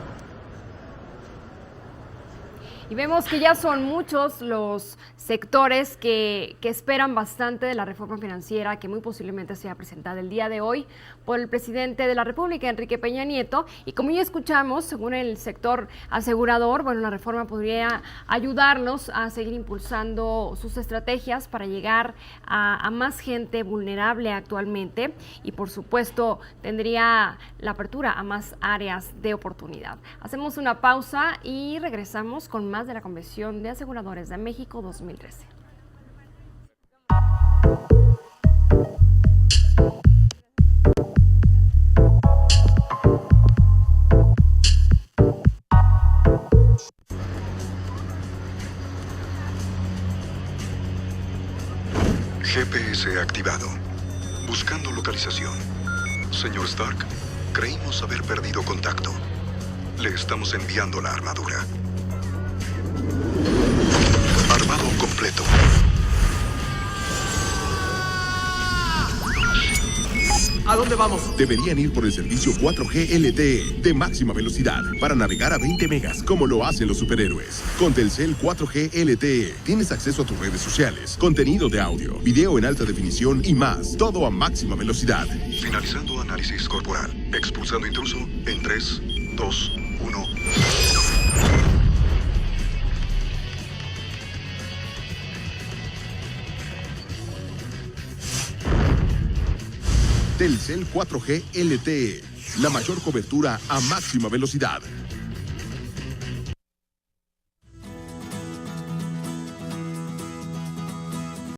Y vemos que ya son muchos los sectores que esperan bastante de la reforma financiera que muy posiblemente sea presentada el día de hoy por el presidente de la República, Enrique Peña Nieto. Y como ya escuchamos, según el sector asegurador, bueno, la reforma podría ayudarlos a seguir impulsando sus estrategias para llegar a más gente vulnerable actualmente y, por supuesto, tendría la apertura a más áreas de oportunidad. Hacemos una pausa y regresamos con más de la Convención de Aseguradores de México 2013. GPS activado. Buscando localización. Señor Stark, creímos haber perdido contacto. Le estamos enviando la armadura. Armado completo. ¿A dónde vamos? Deberían ir por el servicio 4G LTE de máxima velocidad para navegar a 20 megas como lo hacen los superhéroes. Con Telcel 4G LTE tienes acceso a tus redes sociales, contenido de audio, video en alta definición y más. Todo a máxima velocidad. Finalizando análisis corporal. Expulsando intruso en 3, 2, 1. Telcel 4G LTE, la mayor cobertura a máxima velocidad.